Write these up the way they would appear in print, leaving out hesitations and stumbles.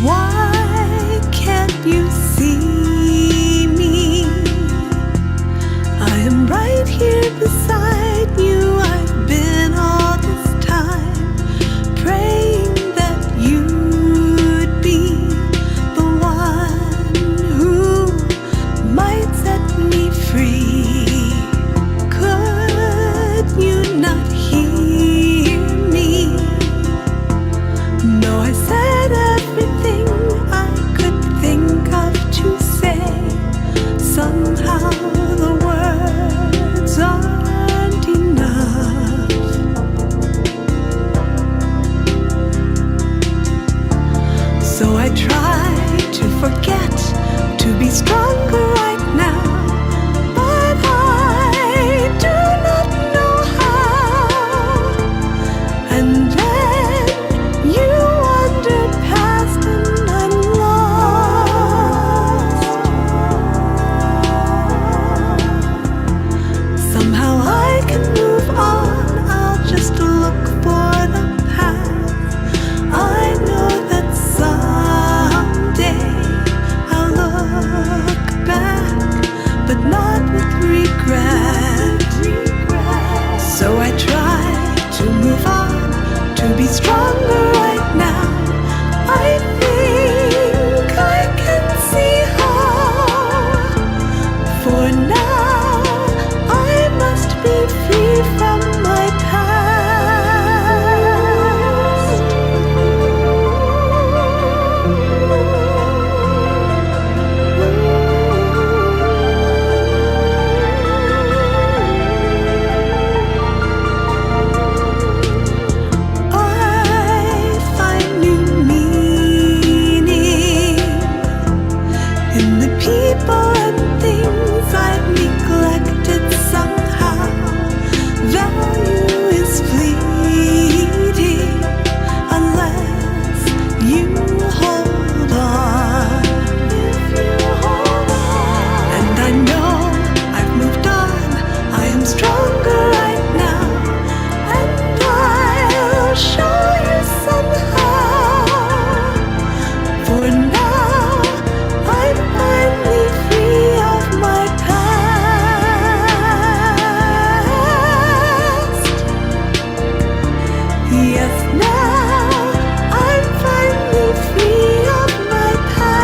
Why can't you see me? I am right here beside you. I've been all this time praying that you'd be the one who might set me free. Could you not hear me? No, I said everything I could think of to say. Somehow the words aren't enough. So I try to forget, to be stronger right now, but I do not know how. And then you wander past and I'm lost. Somehow I can move on, I'll just look for the path. I know that someday I'll look back, but not with regret. So I try to move on, to be stronger right now. I think I can see how. For now, I must be free from my I find new meaning in the people and things I've neglected somehow. Value is fleeting unless you hold on. And I know I've moved on, I am stronger right now, and I'll show you somehow. For now, I'm finally free of my past. Yes, now I'm finally free of my past.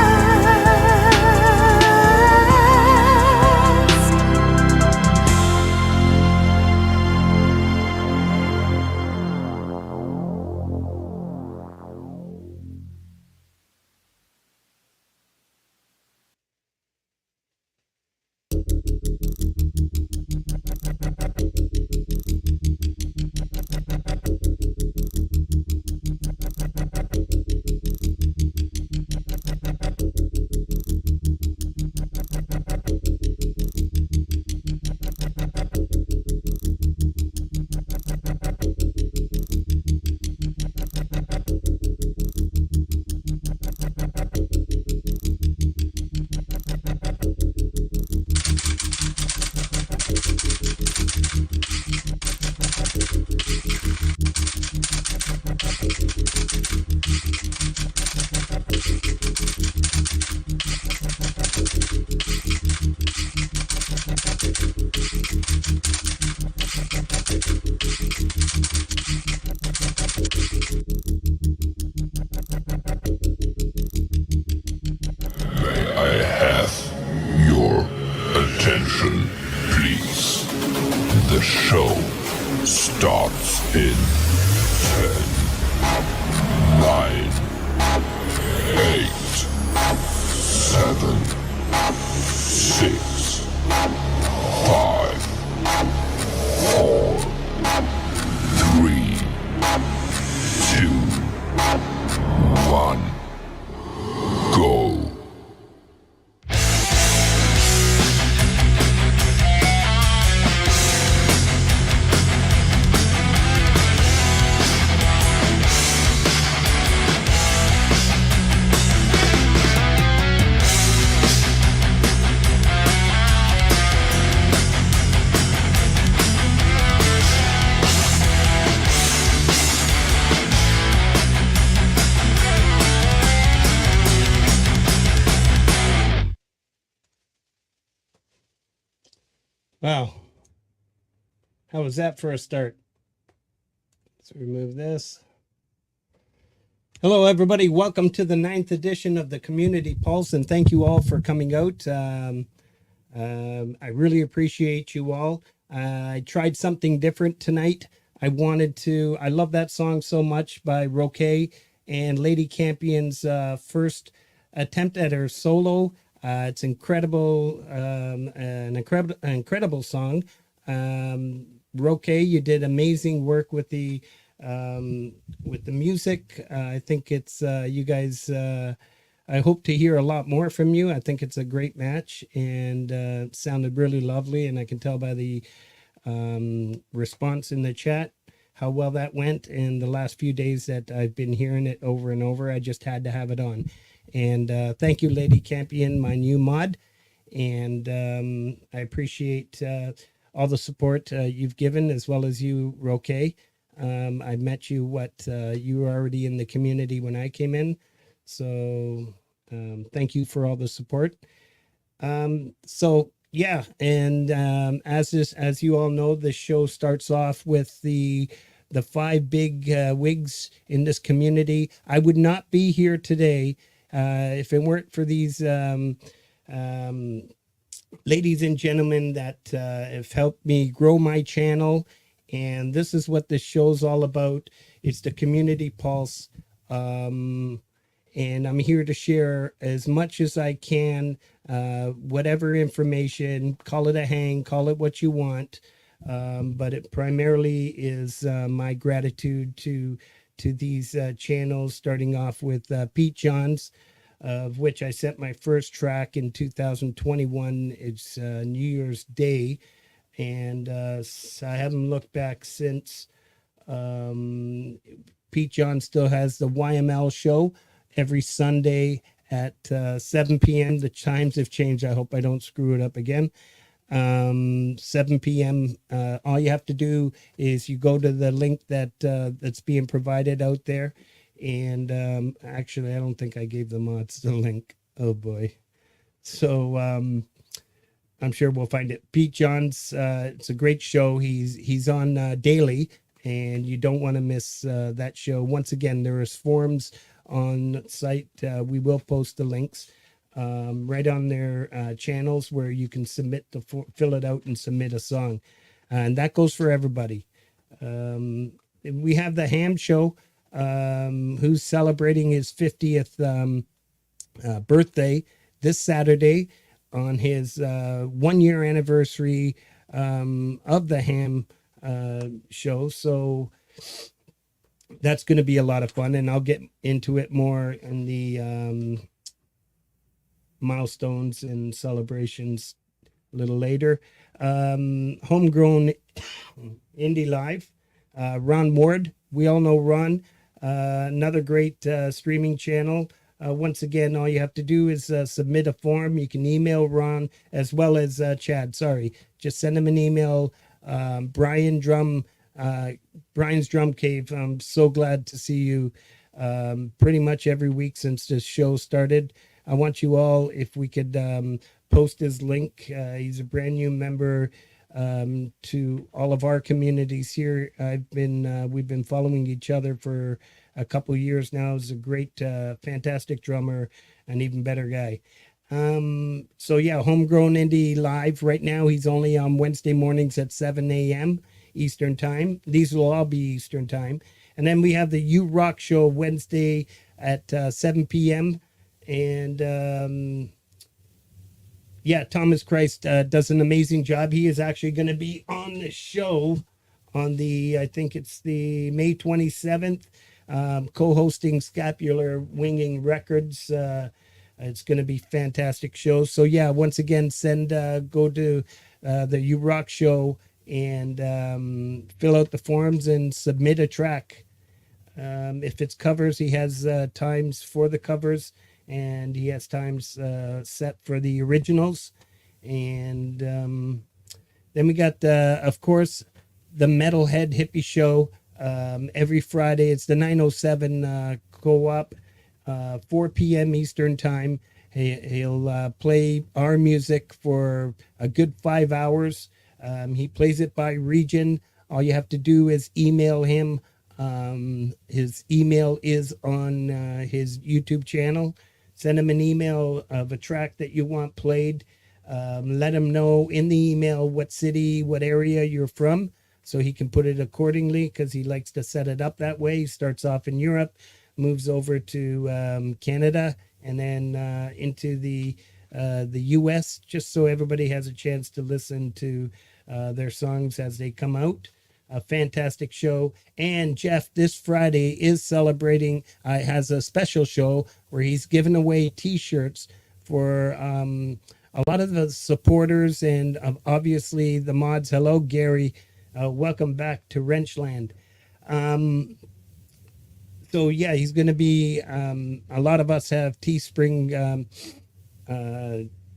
May I have your attention, please? The show starts in 10, 9, 8, 7, 6, 5, 4, 3, 2, 1, go. Wow. How was that for a start? Let's remove this. Hello, everybody. Welcome to the 9th edition of the Community Pulse, and thank you all for coming out. I really appreciate you all. I tried something different tonight. I love that song so much by Roque and Lady Campion's first attempt at her solo. It's incredible, an incredible song. Roque, you did amazing work with the music. I think it's you guys. I hope to hear a lot more from you. I think it's a great match and sounded really lovely. And I can tell by the response in the chat how well that went. And the last few days that I've been hearing it over and over, I just had to have it on. And thank you, Lady Campion, my new mod. And I appreciate all the support you've given, as well as you, Roque. I met you, you were already in the community when I came in. So thank you for all the support. So yeah, and as you all know, the show starts off with the 5 big wigs in this community. I would not be here today if it weren't for these ladies and gentlemen that have helped me grow my channel. And this is what this show's all about. It's the Community Pulse. And I'm here to share as much as I can, whatever information, call it a hang, call it what you want. But it primarily is my gratitude to these channels, starting off with Pete Johns, of which I sent my first track in 2021. It's New Year's Day. And I haven't looked back since. Pete John still has the YML show every Sunday at 7 p.m. The times have changed. I hope I don't screw it up again. 7 p.m. All you have to do is you go to the link that's being provided out there. And actually, I don't think I gave the mods the link. Oh, boy. So I'm sure we'll find it. Pete Johns, it's a great show. He's on daily, and you don't want to miss that show. Once again, there is forums on site. We will post the links right on their channels where you can fill it out and submit a song. And that goes for everybody. We have the Ham Show, who's celebrating his 50th birthday this Saturday on his 1-year anniversary of the Ham show. So that's going to be a lot of fun, and I'll get into it more in the milestones and celebrations a little later. Homegrown Indy Live, Ron Ward. We all know Ron, another great streaming channel. Once again, all you have to do is submit a form. You can email Ron as well as Chad. Sorry, just send him an email. Brian's Drum Cave. I'm so glad to see you pretty much every week since this show started. I want you all, if we could post his link. He's a brand new member to all of our communities here. We've been following each other for a couple of years now. He's a great, fantastic drummer, an even better guy. So yeah, Homegrown Indie Live right now. He's only on Wednesday mornings at 7 a.m. Eastern time. These will all be Eastern time. And then we have the You Rock Show Wednesday at 7 p.m. And yeah, Thomas Christ does an amazing job. He is actually going to be on the show on I think it's the May 27th, co-hosting Scapular Winging Records. It's going to be fantastic show. So yeah, once again, go to the You Rock Show and fill out the forms and submit a track. If it's covers, he has times for the covers, and he has times set for the originals. And then we got, of course, the Metalhead Hippie Show every Friday. It's the 907 co-op, 4 p.m. Eastern time. He'll play our music for a good 5 hours. He plays it by region. All you have to do is email him. His email is on his YouTube channel. Send him an email of a track that you want played. Let him know in the email what city, what area you're from, so he can put it accordingly, because he likes to set it up that way. He starts off in Europe, moves over to Canada, and then into the U.S., just so everybody has a chance to listen to their songs as they come out. A fantastic show. And Jeff, this Friday is celebrating, has a special show where he's giving away t-shirts for a lot of the supporters and obviously the mods. Hello, Gary. Welcome back to Wrenchland. So yeah, he's going to be, a lot of us have Teespring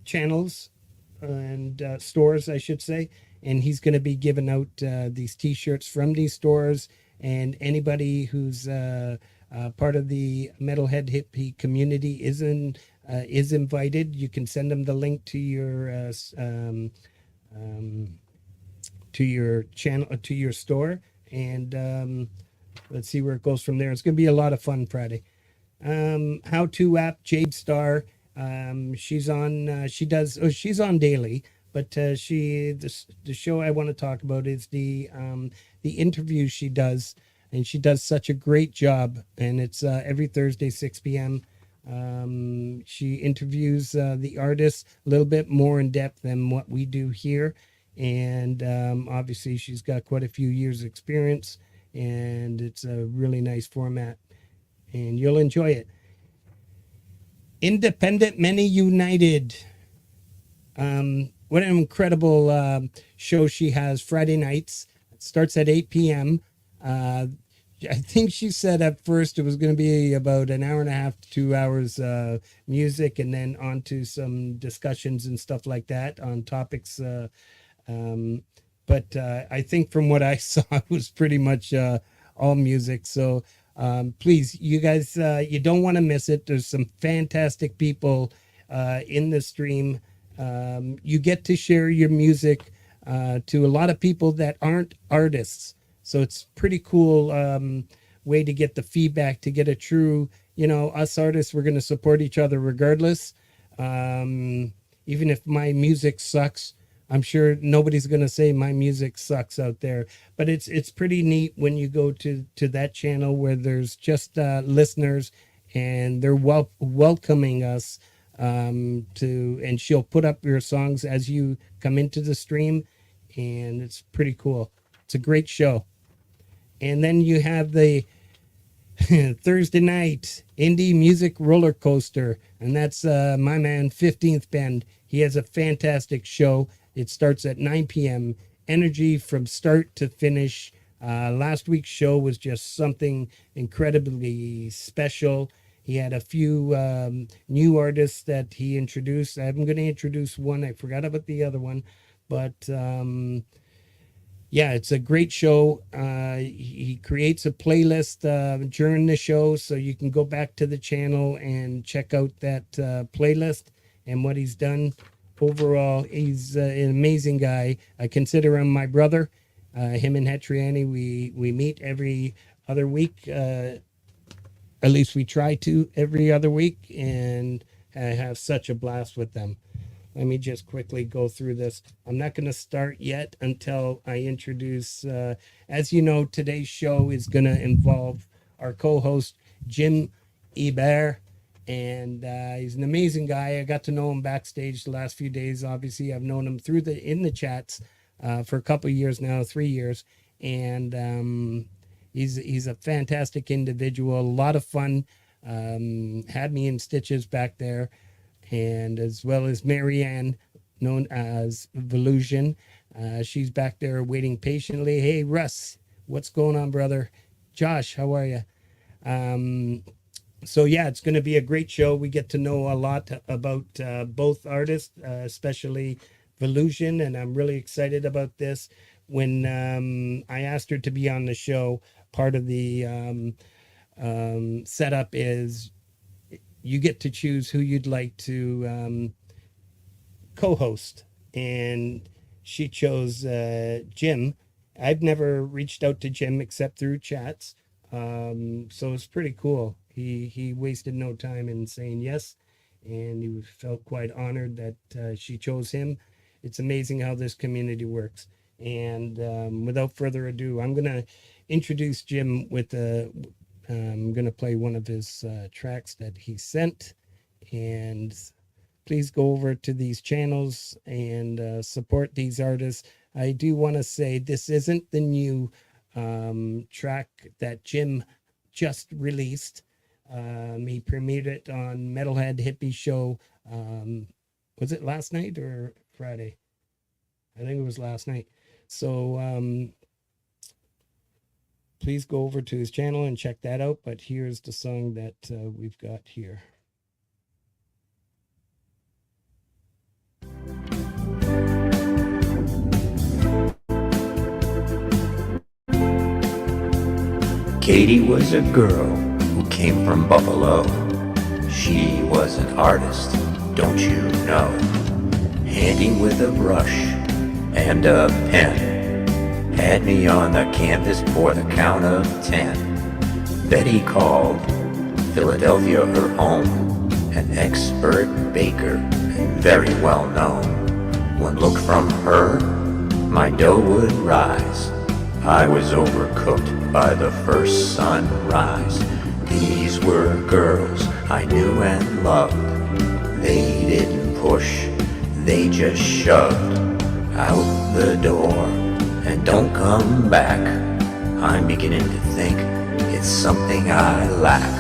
channels and stores, I should say. And he's going to be giving out these t-shirts from these stores. And anybody who's part of the Metalhead Hippie community is invited. You can send them the link to your channel, to your store, and let's see where it goes from there. It's going to be a lot of fun Friday. How-to app, Jade Starr. She's on. She's on daily. But the show I want to talk about is the interview she does, and she does such a great job. And it's every Thursday, 6 p.m. She interviews the artists a little bit more in depth than what we do here, and obviously she's got quite a few years' experience, and it's a really nice format, and you'll enjoy it. Independent Many United. What an incredible show she has Friday nights. It starts at 8 p.m. I think she said at first it was going to be about an hour and a half to 2 hours music, and then on to some discussions and stuff like that on topics. But I think from what I saw, it was pretty much all music. So please, you guys, you don't want to miss it. There's some fantastic people in the stream. You get to share your music to a lot of people that aren't artists. So it's pretty cool way to get the feedback, to get a true, us artists, we're going to support each other regardless. Even if my music sucks, I'm sure nobody's going to say my music sucks out there. But it's pretty neat when you go to that channel where there's just listeners, and they're welcoming us and she'll put up your songs as you come into the stream, and it's pretty cool. It's a great show. And then you have the Thursday night Indy Music Rollercoaster, and that's my man 15th Bend. He has a fantastic show. It starts at 9 p.m. Energy from start to finish. Last week's show was just something incredibly special. He had a few new artists that he introduced. I'm going to introduce one. I forgot about the other one. But yeah, it's a great show. He creates a playlist during the show, so you can go back to the channel and check out that playlist and what he's done. Overall, he's an amazing guy. I consider him my brother. Him and Hetriani, we meet every other week. At least we try to every other week, and I have such a blast with them. Let me just quickly go through this. I'm not going to start yet until I introduce, as you know, today's show is going to involve our co-host, Jim Ebert, and he's an amazing guy. I got to know him backstage the last few days. Obviously, I've known him in the chats for a couple of years now, 3 years, and he's a fantastic individual, a lot of fun. Had me in stitches back there, and as well as Marianne, known as Vusion. She's back there waiting patiently. Hey, Russ, what's going on, brother? Josh, how are you? So yeah, it's going to be a great show. We get to know a lot about both artists, especially Vusion, and I'm really excited about this. When I asked her to be on the show, part of the setup is you get to choose who you'd like to co-host, and she chose Jim. I've never reached out to Jim except through chats. So it's pretty cool. He wasted no time in saying yes, and he felt quite honored that she chose him. It's amazing how this community works. And without further ado, I'm gonna introduce Jim with I'm gonna play one of his tracks that he sent, and please go over to these channels and support these artists. I do want to say this isn't the new track that Jim just released. He premiered it on Metalhead Hippie show. Was it last night or Friday? I think it was last night. So please go over to his channel and check that out. But here's the song that we've got here. Katie was a girl who came from Buffalo. She was an artist, don't you know? Handy with a brush and a pen, had me on the canvas for the count of 10. Betty called Philadelphia her home, an expert baker and very well known. One look from her, my dough would rise. I was overcooked by the first sunrise. These were girls I knew and loved. They didn't push, they just shoved out the door and don't come back. I'm beginning to think it's something I lack.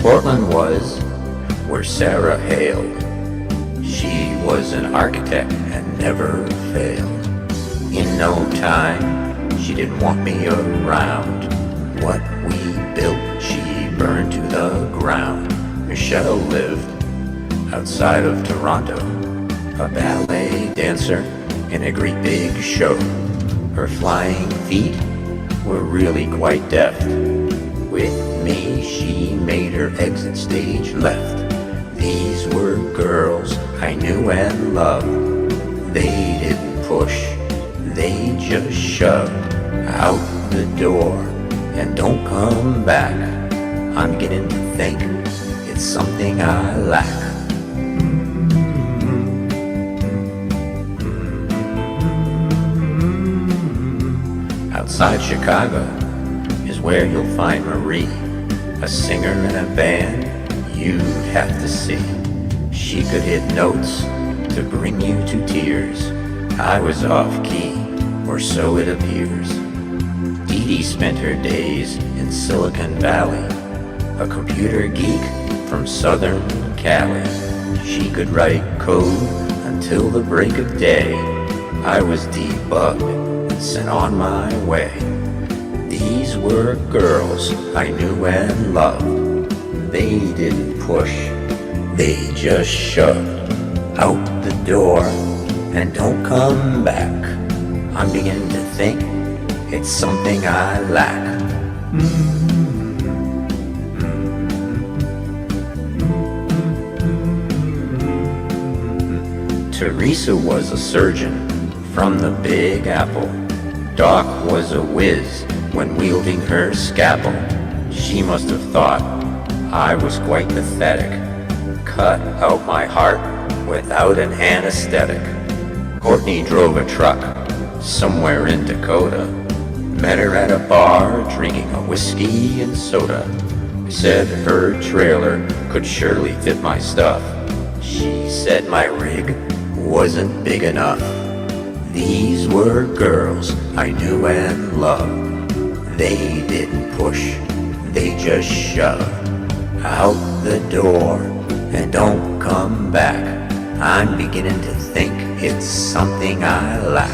Portland was where Sarah hailed. She was an architect and never failed. In no time, she didn't want me around. What we built, she burned to the ground. Michelle lived outside of Toronto, a ballet dancer in a great big show. Her flying feet were really quite deft. With me, she made her exit stage left. These were girls I knew and loved. They didn't push, they just shoved out the door and don't come back. I'm beginning to think it's something I lack. Outside Chicago is where you'll find Marie, a singer in a band you'd have to see. She could hit notes to bring you to tears. I was off key, or so it appears. Dee Dee spent her days in Silicon Valley, a computer geek from Southern Cali. She could write code until the break of day. I was debugged and sent on my way. These were girls I knew and loved. They didn't push, they just shoved out the door and don't come back. I'm beginning to think it's something I lack. Teresa was a surgeon from the Big Apple. Doc was a whiz when wielding her scalpel. She must have thought I was quite pathetic. Cut out my heart without an anesthetic. Courtney drove a truck somewhere in Dakota. Met her at a bar drinking a whiskey and soda. Said her trailer could surely fit my stuff. She said my rig wasn't big enough. These were girls I knew and loved. They didn't push, they just shoved out the door and don't come back. I'm beginning to think it's something I lack.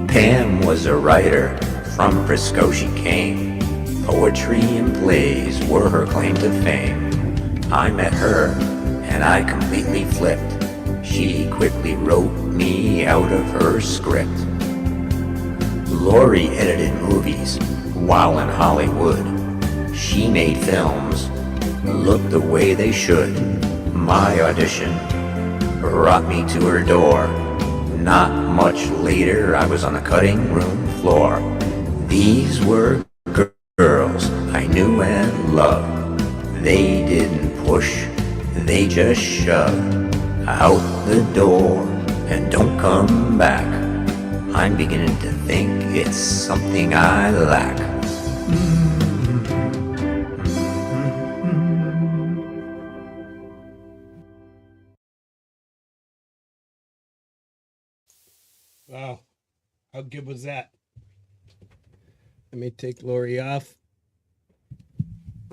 Pam was a writer, from Frisco she came. Poetry and plays were her claim to fame. I met her and I completely flipped. She quickly wrote me out of her script. Lori edited movies while in Hollywood. She made films look the way they should. My audition brought me to her door. Not much later, I was on the cutting room floor. These were girls I knew and loved. They didn't push, they just shoved out the door and don't come back. I'm beginning to think it's something I lack. Wow. How good was that? Let me take Lori off.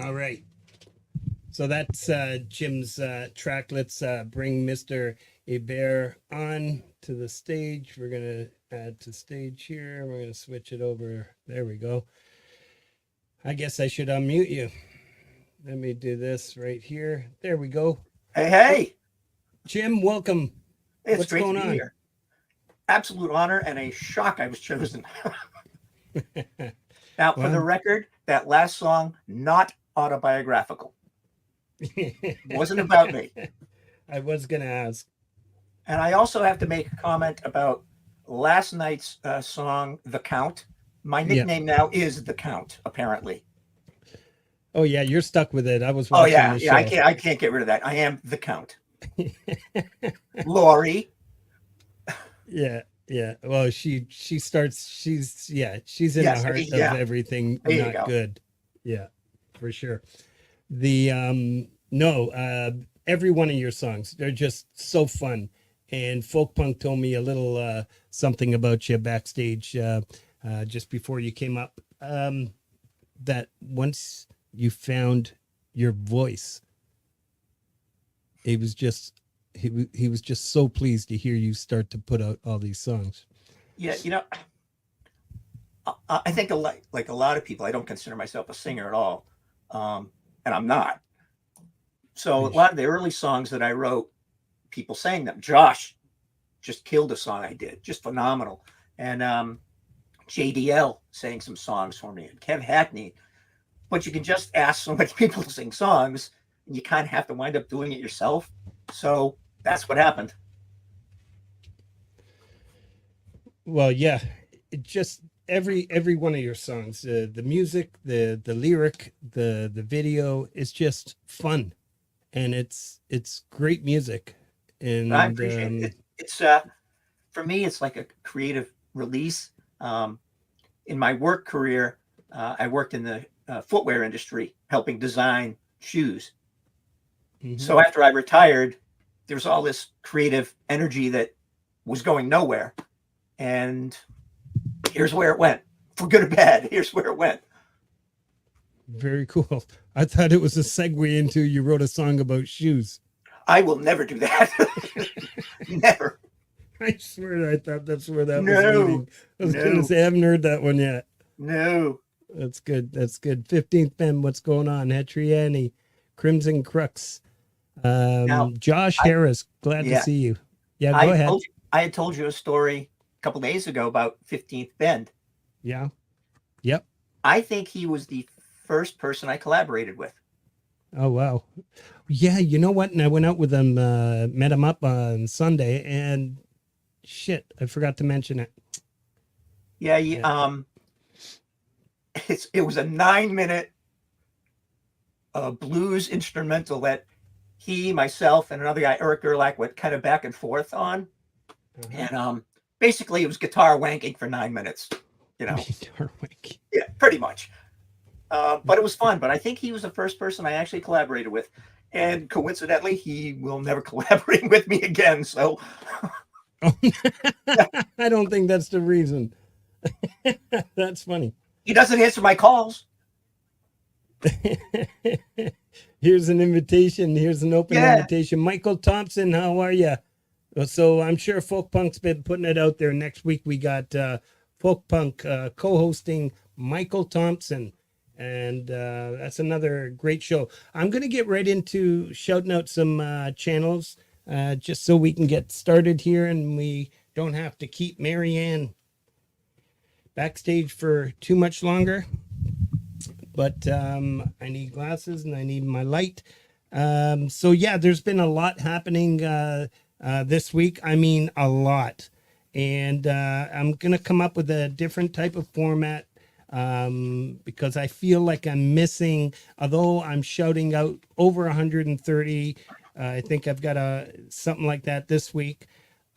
All right. So that's Jim's track. Let's bring Mr. Hebert on to the stage. We're going to add to stage here. We're going to switch it over. There we go. I guess I should unmute you. Let me do this right here. There we go. Hey. Jim, welcome. It's What's great going to be on? here. Absolute honor and a shock I was chosen. Now, for the record, that last song, not autobiographical. Wasn't about me. I was going to ask. And I also have to make a comment about last night's song, The Count. My nickname now is The Count, apparently. Oh, yeah, you're stuck with it. I was watching the show. I can't get rid of that. I am The Count. Lori. Yeah. Well, she starts. She's in the heart of everything not good. Yeah, for sure. The every one of your songs, they're just so fun. And Folk Punk told me a little something about you backstage just before you came up. That once you found your voice, he was just so pleased to hear you start to put out all these songs. Yeah, I think like a lot of people, I don't consider myself a singer at all, and I'm not. So a lot of the early songs that I wrote, people sang them. Josh just killed a song I did, just phenomenal. And JDL sang some songs for me, and Kev Hackney. But you can just ask so many people to sing songs, and you kind of have to wind up doing it yourself. So that's what happened. Well, yeah, it just every one of your songs, the music, the lyric, the video is just fun, and it's great music. And I appreciate it. It's for me, it's like a creative release. In my work career, I worked in the footwear industry, helping design shoes. Mm-hmm. So after I retired, there was all this creative energy that was going nowhere. And here's where it went. For good or bad, here's where it went. Very cool. I thought it was a segue into you wrote a song about shoes. I will never do that. Never. I swear I thought that's where that was leading. I was going to say, I haven't heard that one yet. No. That's good. 15th Ben, what's going on? Hetriani, Crimson Crux. Josh Harris, glad to see you. Yeah, go ahead. I had told you a story a couple days ago about 15th Bend. Yeah. Yep. I think he was the first person I collaborated with. Oh, wow. Yeah, you know what? And I went out with him, met him up on Sunday, and shit, I forgot to mention it. Yeah, it was a 9-minute blues instrumental that he, myself, and another guy, Eric Gerlach, went kind of back and forth on. Mm-hmm. And basically it was guitar wanking for 9 minutes, Guitar wanking. Yeah, pretty much. But it was fun. But I think he was the first person I actually collaborated with. And coincidentally, he will never collaborate with me again. So I don't think that's the reason. That's funny. He doesn't answer my calls. Here's an invitation. Here's an open invitation. Michael Thompson, how are you? So I'm sure Folk Punk's been putting it out there. Next week we got Folk Punk co-hosting Michael Thompson. And that's another great show. I'm going to get right into shouting out some channels just so we can get started here and we don't have to keep Marianne backstage for too much longer, but I need glasses and I need my light. So yeah, there's been a lot happening this week. I mean, a lot. And I'm going to come up with a different type of format because I feel like I'm missing, although I'm shouting out over 130, I think I've got something like that this week.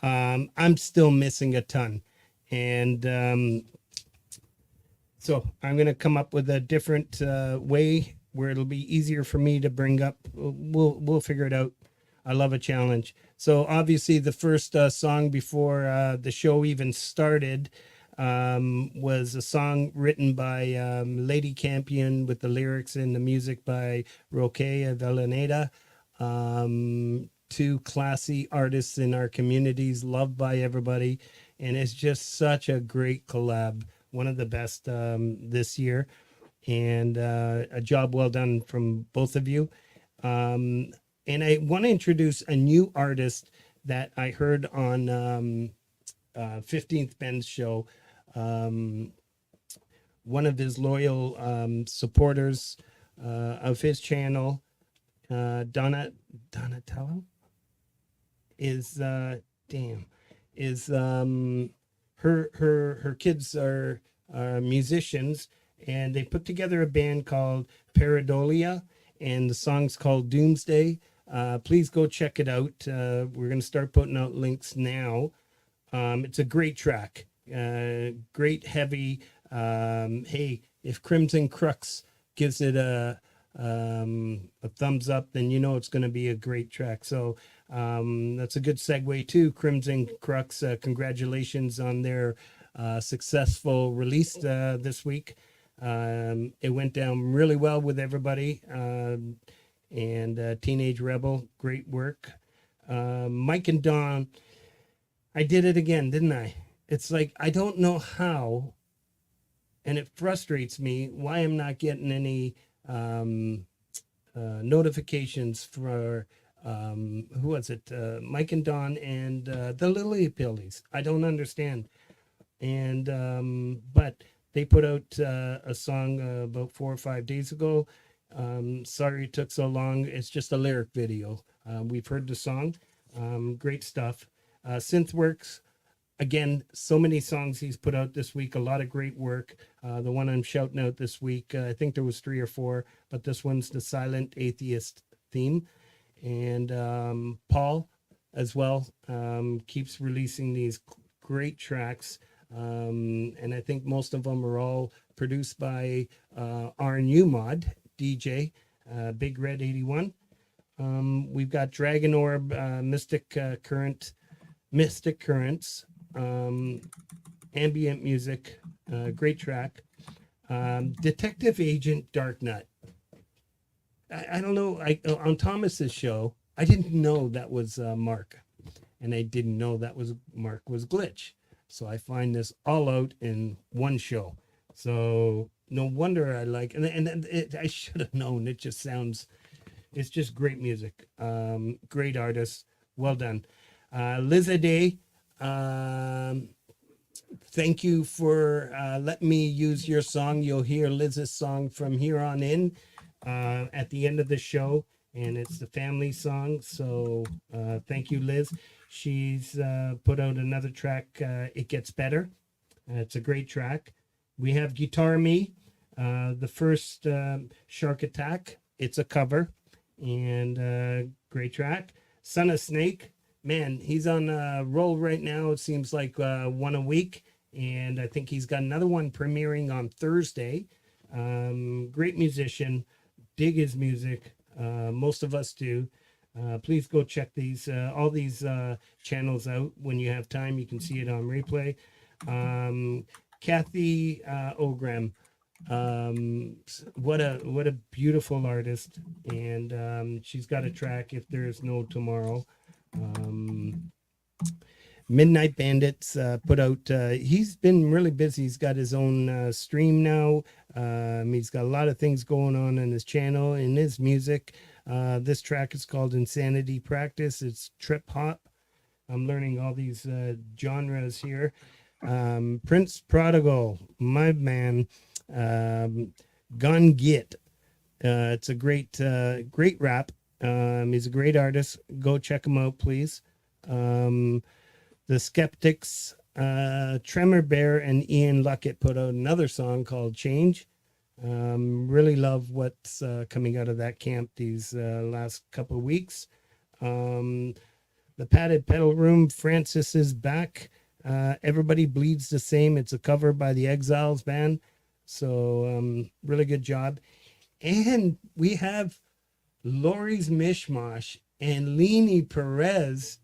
I'm still missing a ton. And so I'm going to come up with a different way where it'll be easier for me to bring up. We'll figure it out. I love a challenge. So obviously the first song before the show even started was a song written by Lady Campion with the lyrics and the music by Roque Avellaneda. Two classy artists in our communities, loved by everybody. And it's just such a great collab. One of the best this year. And a job well done from both of you. And I want to introduce a new artist that I heard on 15th Ben's show. One of his loyal supporters of his channel, Donatello, is her kids are musicians, and they put together a band called Paradolia, and the song's called Doomsday. Please go check it out. We're going to start putting out links now. It's a great track, great heavy. Hey, if Crimson Crux gives it a thumbs up, then you know it's going to be a great track. So that's a good segue to Crimson Crux. Congratulations on their successful release this week. It went down really well with everybody. And Teenage Rebel, great work. Mike and Dawn, I did it again, didn't I? It's like, I don't know how, and it frustrates me why I'm not getting any notifications for who was it? Mike and Dawn and the Lily Pillies. I don't understand. And but they put out a song about 4 or 5 days ago. Sorry it took so long. It's just a lyric video. We've heard the song. Great stuff. Synthworks. Again, so many songs he's put out this week. A lot of great work. The one I'm shouting out this week, I think there was 3 or 4, but this one's the Silent Atheist theme. And Paul as well keeps releasing these great tracks. And I think most of them are all produced by our new mod, DJ, Big Red 81. We've got Dragon Orb, Mystic Currents, ambient music, great track. Detective Agent Dark Nut. I don't know. On Thomas's show, I didn't know that was Mark, and I didn't know that was Mark was Glitch. So I find this all out in one show. So no wonder I like, and I should have known. It just sounds, it's just great music. Great artist. Well done. Liza Day, thank you for letting me use your song. You'll hear Liz's song from here on in at the end of the show, and it's the family song. So thank you, Liz. She's put out another track, It Gets Better. It's a great track. We have Guitar Me, the first Shark Attack. It's a cover, and great track. Son of Snake, man, he's on a roll right now. It seems like one a week, and I think he's got another one premiering on Thursday. Great musician, dig his music. Most of us do. Please go check these all these channels out when you have time. You can see it on replay. Kathy Ogram, what a beautiful artist, and she's got a track, If There's No Tomorrow. Midnight Bandits put out, he's been really busy. He's got his own stream now. He's got a lot of things going on his channel and his music. This track is called Insanity Practice. It's trip hop. I'm learning all these genres here. Prince Prodigal, my man. Gun Git. It's a great rap. He's a great artist. Go check him out, please. The Skeptics, Tremor Bear, and Ian Luckett put out another song called Change. Really love what's coming out of that camp these last couple of weeks. The Padded Pedal Room, Francis is back. Everybody Bleeds the Same. It's a cover by the Exiles band. So really good job. And we have Lori's Mishmash and Leanie Perez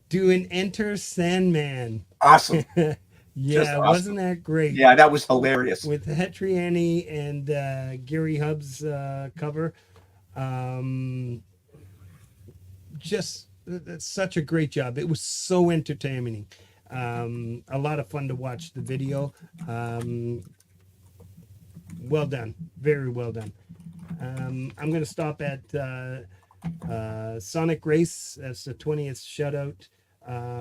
doing Enter Sandman. Awesome. Yeah, Just awesome. wasn't that great? Yeah, that was hilarious. With Hetriani and Gary Hubb's cover. Just such a great job. It was so entertaining. A lot of fun to watch the video. Well done. Very well done. I'm going to stop at Sonic Race. That's the 20th shutout.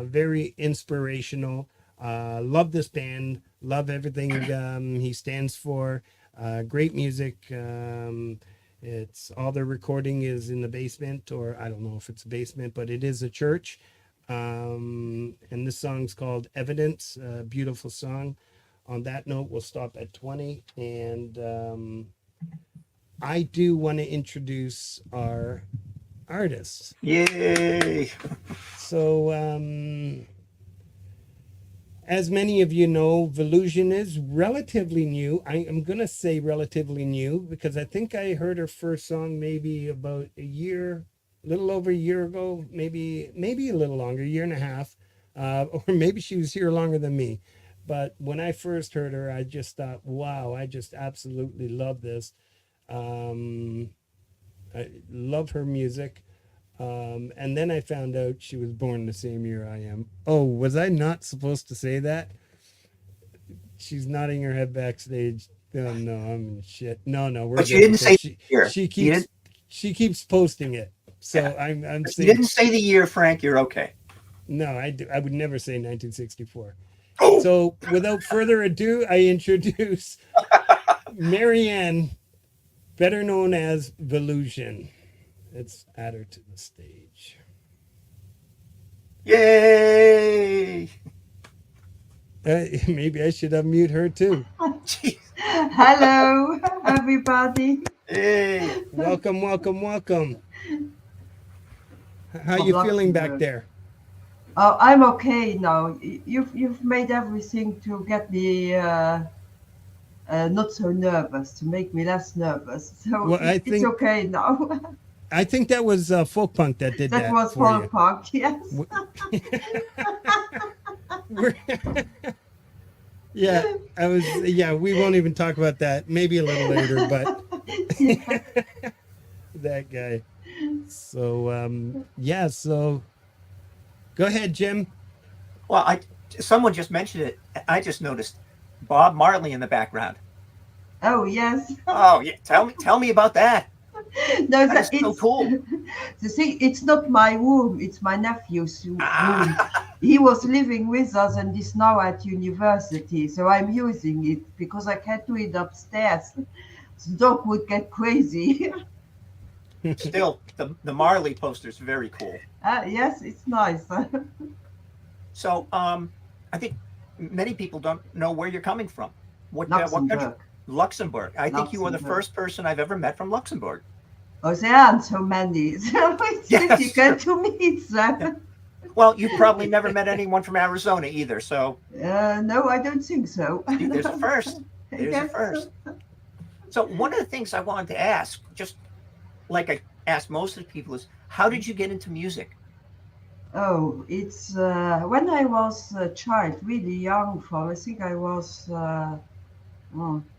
Very inspirational. Love this band. Love everything he stands for. Great music. It's all their recording is in the basement, or I don't know if it's a basement, but it is a church. And this song's called Evidence. Beautiful song. On that note, we'll stop at 20. And I do want to introduce our artists. Yay! So, as many of you know, Vusion is relatively new. I'm going to say relatively new because I think I heard her first song maybe about a little over a year ago, maybe a little longer, a year and a half, or maybe she was here longer than me. But when I first heard her, I just thought, wow, I just absolutely love this. I love her music. And then I found out she was born the same year I am. Oh, was I not supposed to say that? She's nodding her head backstage. Oh, no, I'm shit. No, we're But good you didn't say because the year. she keeps posting it. So Yeah. I'm You saying didn't say the year, Frank. You're okay. no. I would never say 1964. Oh, So without further ado, I introduce Marianne, better known as Vusion. Let's add her to the stage. yay! Maybe I should unmute her too. Jeez. Hello, everybody. Yay! Welcome. How From you feeling back Luxembourg. there? Oh, I'm okay now. You've made everything to get me not so nervous, to make me less nervous. So Well, I it's think- okay now. I think that was Folk Punk that did that. That was for Folk you. Punk, yes. We're- yeah, we won't even talk about that. Maybe a little later, but that guy. So so go ahead, Jim. Well, someone just mentioned it. I just noticed Bob Marley in the background. Oh, yes. Oh, yeah. Tell me about that. No, That is so cool. The thing, it's not my room, it's my nephew's room. Ah. He was living with us and is now at university, so I'm using it because I can't do it upstairs. The dog would get crazy. Still, the Marley poster is very cool. Yes, it's nice. So, I think many people don't know where you're coming from. What country? Luxembourg. Luxembourg. I think you are the Luxembourg. first person I've ever met from Luxembourg. Oh, there aren't so many, so it's Yes. difficult to meet them. Well, you probably never met anyone from Arizona either, so No, I don't think so. there's a first. There's a Yes. first. So one of the things I wanted to ask, just like I ask most of the people, is how did you get into music? Oh, it's when I was a child, really young, I think I was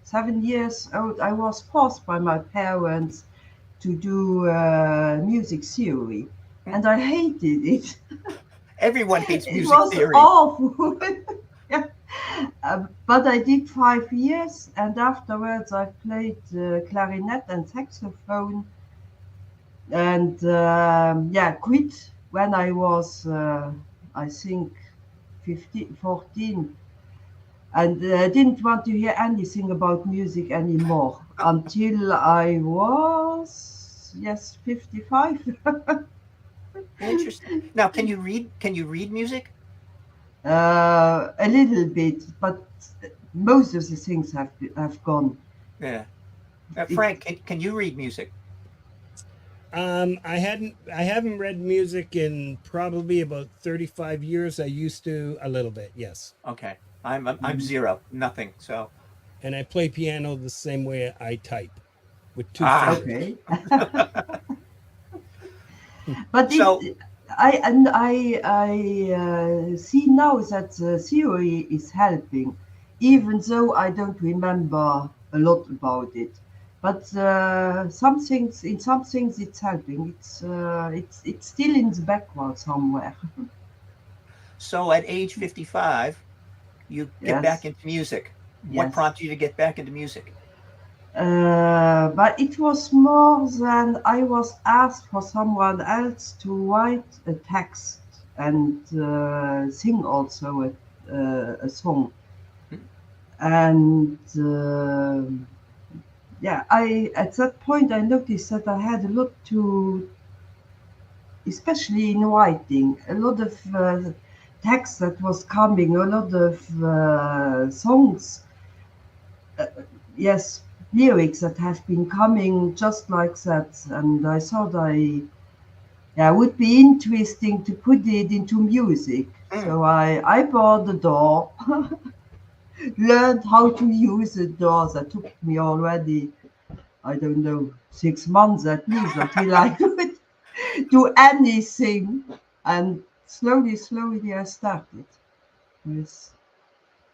7 years old, I was forced by my parents to do music theory, and I hated it. Everyone hates It music was theory. awful. Yeah. But I did 5 years, and afterwards I played clarinet and saxophone, and quit when I was, I think, 14. and didn't want to hear anything about music anymore until I was 55. Interesting. Now, can you read? Can you read music? A little bit, but most of the things have gone. Yeah. Now, It, Frank, can you read music? I haven't read music in probably about 35 years. I used to a little bit, yes. Okay. I'm zero, nothing. So And I play piano the same way I type, with two ah, fingers. okay, but so I see now that the theory is helping, even though I don't remember a lot about it. But some things it's helping. It's still in the background somewhere. so at age 55, you get back Yes, into music. What yes. prompted you to get back into music? But it was more than I was asked for someone else to write a text and sing also a song. Hmm. And yeah, I at that point I noticed that I had a lot to, especially in writing, a lot of text that was coming, a lot of songs, yes, lyrics that have been coming just like that, and I thought yeah, it would be interesting to put it into music. Hmm. So I bought the DAW, learned how to use the DAW. That took me already, I don't know, 6 months at least until I could do anything. And slowly I started with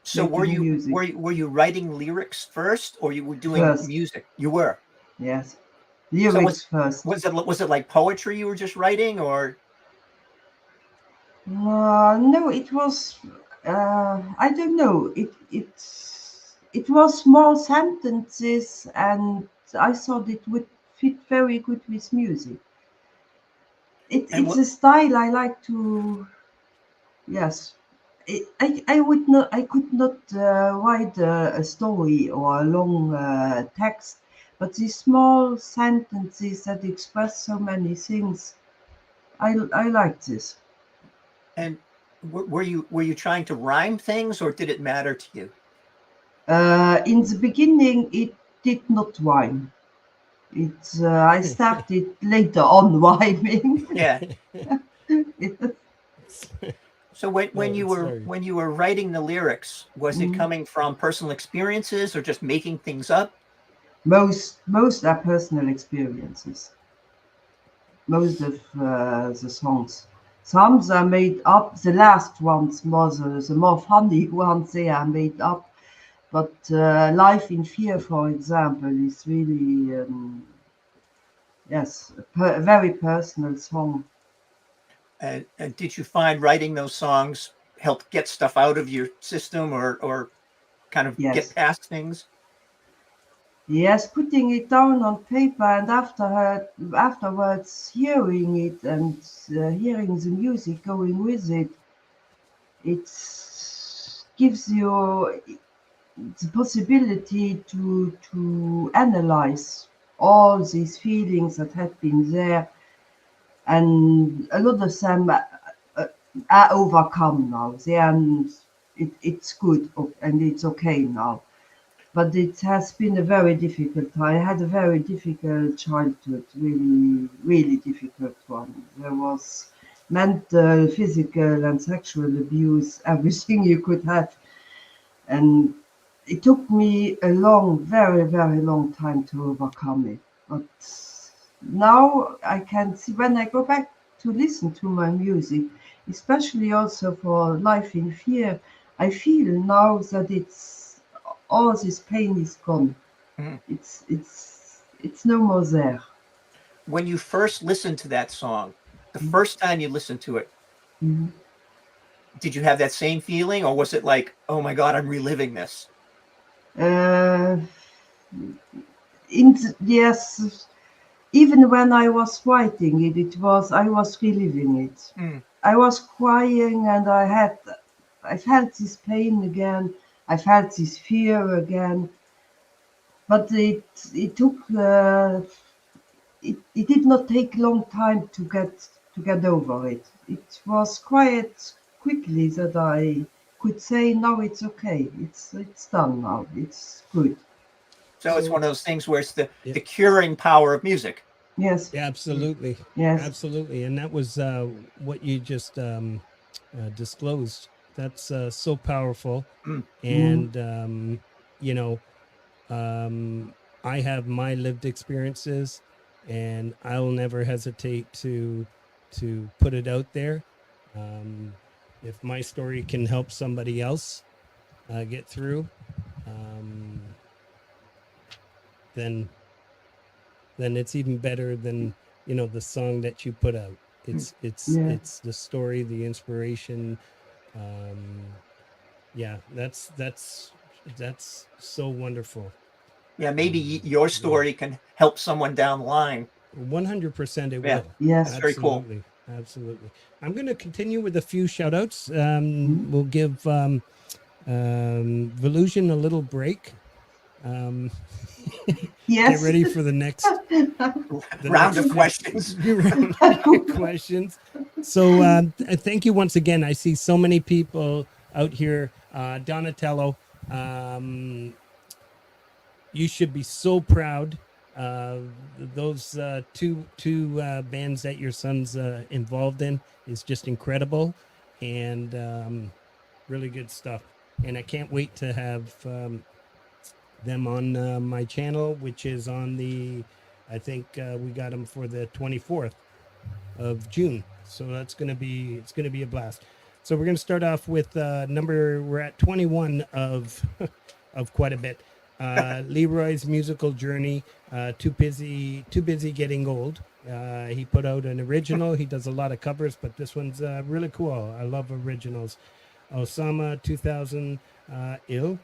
So making music were you writing lyrics first, or you were doing first. music? You were. Yes, So lyrics first. was it like poetry you were just writing, or No, it was. I don't know. It was small sentences, and I thought it would fit very good with music. and It's what? a style I like to. Yes, I would not. I could not write a story or a long text, but these small sentences that express so many things. I like this. And were you trying to rhyme things, or did it matter to you? In the beginning, it did not rhyme. I started later on rhyming. Yeah. So It's very when you were writing the lyrics, was it Mm. coming from personal experiences or just making things up? Most are personal experiences. Most of the songs. Some are made up. The last ones, the more funny ones, they are made up. But Life in Fear, for example, is really yes, a very personal song. And did you find writing those songs helped get stuff out of your system, or kind of get Yes. past things? Yes, putting it down on paper and afterwards hearing it and hearing the music going with it, it gives you the possibility to analyze all these feelings that had been there, and a lot of them are overcome now. It's good and it's okay now. But it has been a very difficult time. I had a very difficult childhood, really difficult one. There was mental, physical, and sexual abuse, everything you could have. And it took me a very long time to overcome it. But now I can see when I go back to listen to my music, especially also for Life in Fear, I feel now that it's all this pain is gone. Mhm. It's no more there. When you first listened to that song, the first time you listened to it, Mhm. did you have that same feeling, or was it like, oh my God, I'm reliving this? Uh, yes, even when I was writing it, I was reliving it. Mm. I was crying and I felt this pain again. I felt this fear again, but it took it did not take long time to get over it. It was quite quickly that I could say, "No, it's okay. It's done now. It's good." So it's one of those things where it's the Yeah. the curing power of music. Yes, Absolutely. yes, Absolutely. And that was what you just disclosed. That's so powerful. Mm. And, you know, I have my lived experiences, and I'll never hesitate to put it out there. If my story can help somebody else get through, um, then it's even better than the song that you put out. yeah. It's the story, the inspiration. Um, yeah, that's so wonderful. Yeah, maybe your story can help someone down the line. 100% it Yeah, will. Yes. that's very cool. Absolutely. Absolutely. I'm going to continue with a few shout outs. Mm. We'll give Volusion a little break. Um, Yes. Get ready for the next Round of questions. round of questions. So thank you once again. I see so many people out here. Donatello, you should be so proud. Those two bands that your son's involved in is just incredible, and really good stuff. And I can't wait to have them on my channel, which is on I think we got them for the 24th of June. So it's gonna be a blast. So we're gonna start off with we're at 21 of of quite a bit. Leroy's musical journey. Too busy getting old. He put out an original. He does a lot of covers, but this one's really cool. I love originals. Osama 2000 ill,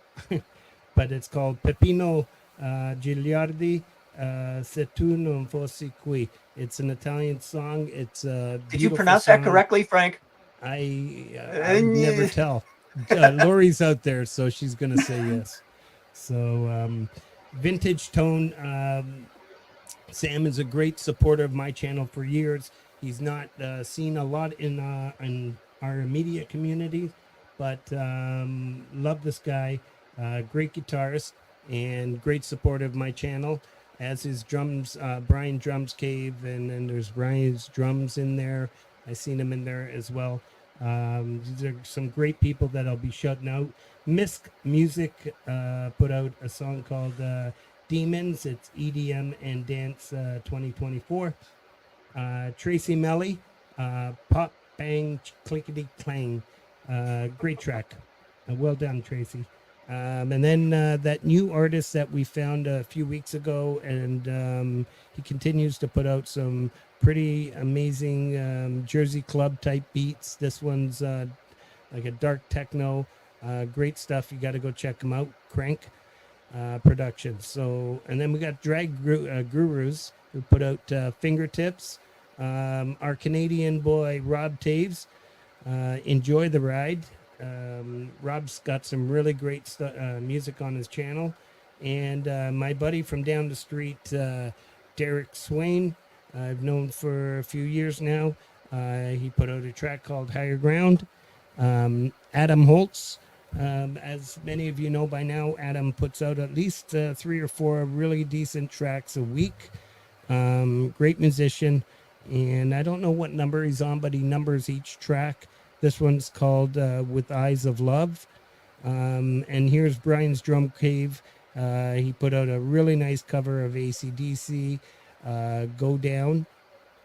but it's called Peppino Gigliardi. Se tu non fossi qui. It's an Italian song. It's a Did you beautiful pronounce that song. correctly, Frank? I never tell. Lori's out there, so she's gonna say yes. So vintage tone. Sam is a great supporter of my channel for years. He's not seen a lot in our immediate community, but love this guy. Great guitarist and great supporter of my channel. As his drums, Brian Drums Cave, and then there's Brian's drums in there. I seen him in there as well. These are some great people that I'll be shouting out. Misk Music put out a song called Demons. It's EDM and Dance 2024. Tracy Melly, Pop Bang Clickety Clang. Great track. Well done, Tracy. And then that new artist that we found a few weeks ago, and he continues to put out some pretty amazing Jersey club type beats. This one's like a dark techno. Great stuff. You got to go check him out. Crank Productions. So, and then we got Drag Gurus who put out Fingertips. Our Canadian boy Rob Taves. Enjoy the ride. Rob's got some really great music on his channel, and my buddy from down the street, Derek Swain, I've known for a few years now. He put out a track called Higher Ground. Adam Holtz, as many of you know by now, Adam puts out at least 3 or 4 really decent tracks a week. Great musician, and I don't know what number he's on, but he numbers each track. This one's called With Eyes of Love. And here's Brian's Drum Cave. He put out a really nice cover of AC/DC, Go Down.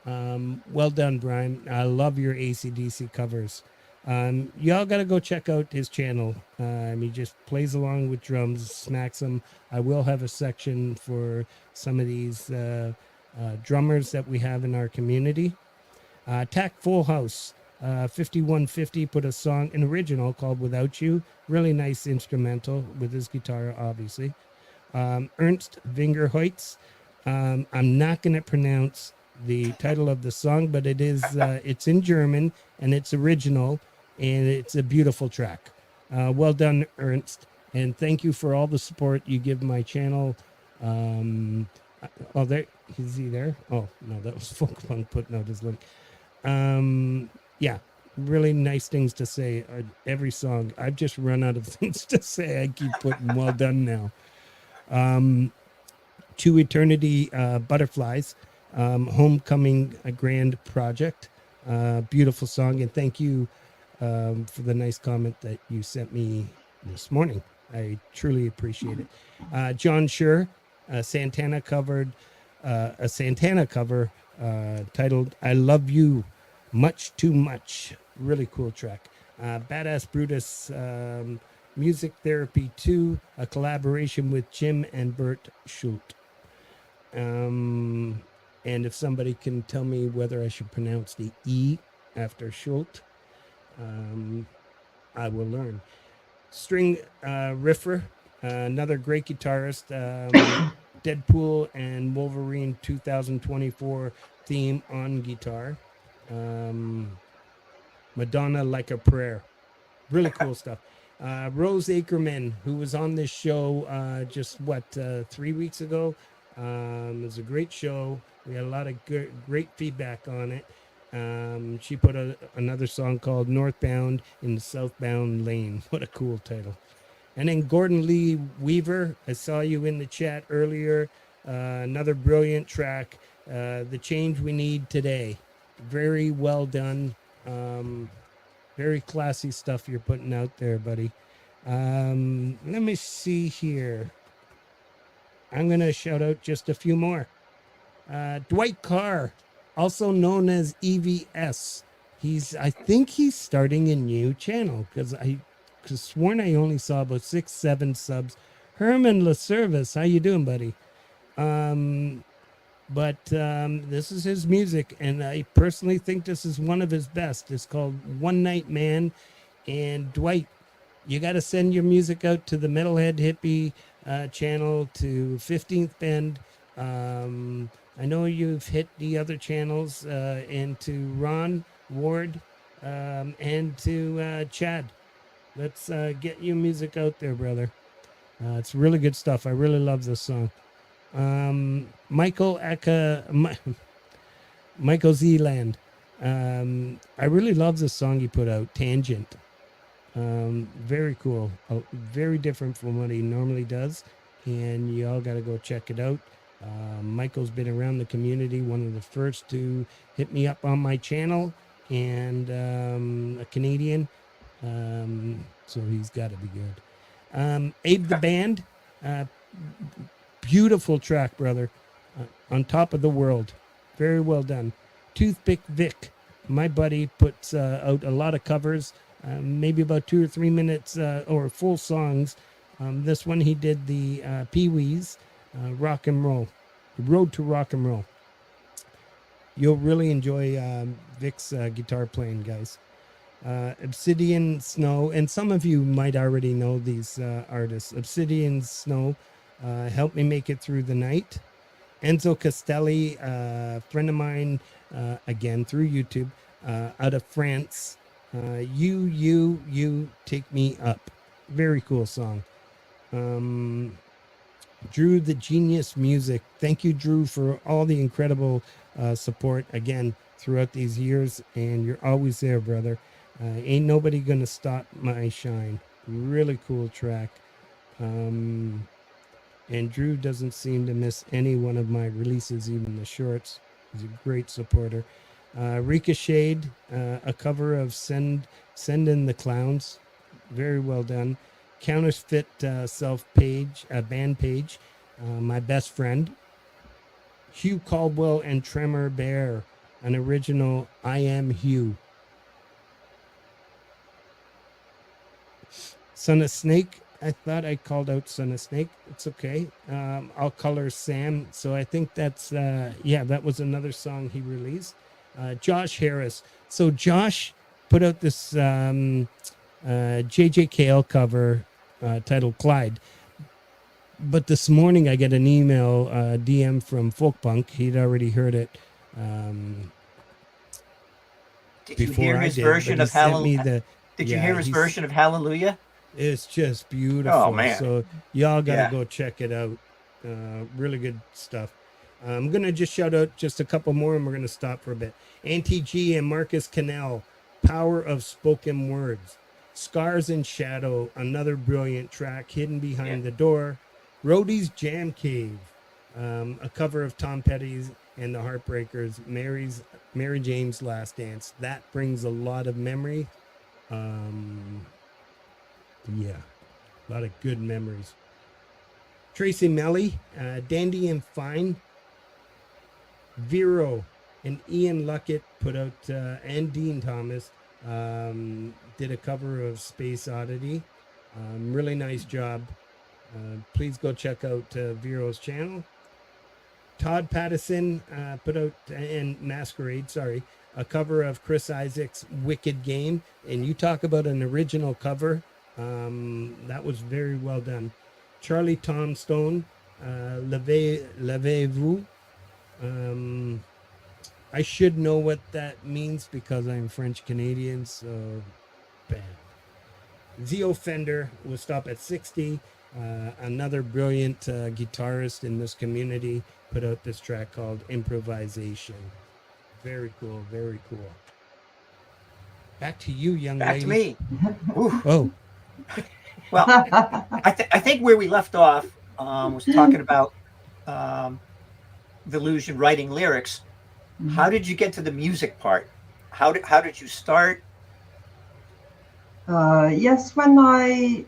Well done, Brian. I love your AC/DC covers. Y'all got to go check out his channel. He just plays along with drums, smacks them. I will have a section for some of these drummers that we have in our community. Tack Full House. 5150 put a song, an original called Without You. Really nice instrumental with his guitar, obviously. Ernst Wingerhoitz. I'm not going to pronounce the title of the song, but it is it's in German and it's original and it's a beautiful track. Well done, Ernst. And thank you for all the support you give my channel. Oh, there is he there? Oh no, that was Folkpunk putting out his link. Yeah, really nice things to say. Every song, I've just run out of things to say. I keep putting well done now. To Eternity, Butterflies, Homecoming, a grand project. Beautiful song, and thank you for the nice comment that you sent me this morning. I truly appreciate it. John Schur, Santana covered a Santana cover titled "I Love You Much Too Much." Really cool track. Badass Brutus, Music Therapy 2, a collaboration with Jim and Bert Schult. And if somebody can tell me whether I should pronounce the E after Schult, I will learn. String Riffer, another great guitarist. Deadpool and Wolverine 2024 theme on guitar. Madonna Like a Prayer. Really cool stuff. Rose Ackerman, who was on this show just 3 weeks ago. It was a great show. We had a lot of great feedback on it. She put another song called Northbound in the Southbound Lane. What a cool title. And then Gordon Lee Weaver, I saw you in the chat earlier. Another brilliant track, The Change We Need Today. Very well done. Very classy stuff you're putting out there, buddy. Let me see here. I'm going to shout out just a few more. Dwight Carr, also known as EVS. I think he's starting a new channel because I sworn I only saw about 6-7 subs. Herman LaService, how you doing, buddy? But this is his music, and I personally think this is one of his best. It's called One Night Man. And Dwight, you got to send your music out to the Metalhead Hippie channel, to 15th Bend. I know you've hit the other channels, and to Ron Ward, and to Chad. Let's get your music out there, brother. It's really good stuff. I really love this song. Michael Zealand. I really love the song he put out, Tangent. Very cool. Very different from what he normally does. And you all got to go check it out. Michael's been around the community, one of the first to hit me up on my channel, and a Canadian. So he's got to be good. Abe the Band. Beautiful track, brother. On Top of the World. Very well done. Toothpick Vic, my buddy, puts out a lot of covers, maybe about 2 or 3 minutes or full songs. This one he did the Pee-wee's Rock and Roll, Road to Rock and Roll. You'll really enjoy Vic's guitar playing, guys. Obsidian Snow, and some of you might already know these artists. Obsidian Snow, Help Me Make It Through the Night. Enzo Castelli, friend of mine, again through YouTube, out of France. You Take Me Up. Very cool song. Drew the Genius Music. Thank you, Drew, for all the incredible support again throughout these years, and you're always there, brother. Ain't nobody gonna stop my shine. Really cool track. And Drew doesn't seem to miss any one of my releases, even the shorts. He's a great supporter. Ricochet, a cover of Send in the Clowns. Very well done. Counterfeit Self Page, Band Page, My Best Friend. Hugh Caldwell and Tremor Bear, an original I Am Hugh. Son of Snake. I thought I called out Son of Snake. It's okay. I'll Color Sam. So I think that's, that was another song he released. Josh Harris. So Josh put out this JJKL cover titled Clyde. But this morning I get an email, DM from Folkpunk. He'd already heard it. Did you hear his version of Hallelujah? Did you hear his version of Hallelujah? It's just beautiful. Oh, man. So y'all got to Yeah. go check it out. Really good stuff. I'm going to just shout out just a couple more and we're going to stop for a bit. Auntie G and Marcus Cannell, Power of Spoken Words. Scars and Shadow, another brilliant track, Hidden Behind the Door. Roadie's Jam Cave, a cover of Tom Petty's and the Heartbreakers, Mary Jane's Last Dance. That brings a lot of memory. Yeah, a lot of good memories. Tracy Melly, Dandy and Fine. Vero and Ian Luckett put out, and Dean Thomas did a cover of Space Oddity. Really nice job. Please go check out Vero's channel. Todd Pattison put out, and Masquerade, sorry, a cover of Chris Isaac's Wicked Game. And you talk about an original cover. That was very well done. Charlie Tom Stone, Levez-vous. I should know what that means because I'm French Canadian, so bad. Zio Fender will stop at 60. Another brilliant guitarist in this community put out this track called Improvisation. Very cool, very cool. Back to you, young Back lady. to me. Ooh. Oh, Well, I think where we left off was talking about Vusion writing lyrics. How did you get to the music part? How did you start? Yes, when I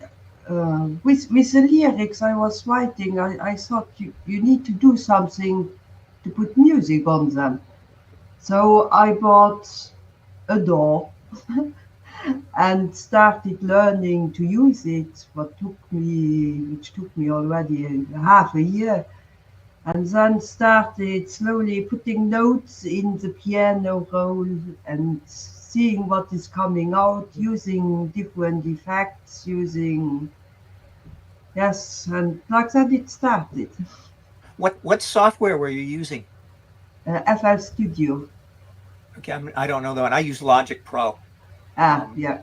with the lyrics I was writing, I thought you need to do something to put music on them. So I bought a DAW and started learning to use it, which took me already half a year. And then started slowly putting notes in the piano roll and seeing what is coming out, using different effects, and like that it started. What software were you using? FL Studio. Okay, I don't know that. I use Logic Pro. Yeah.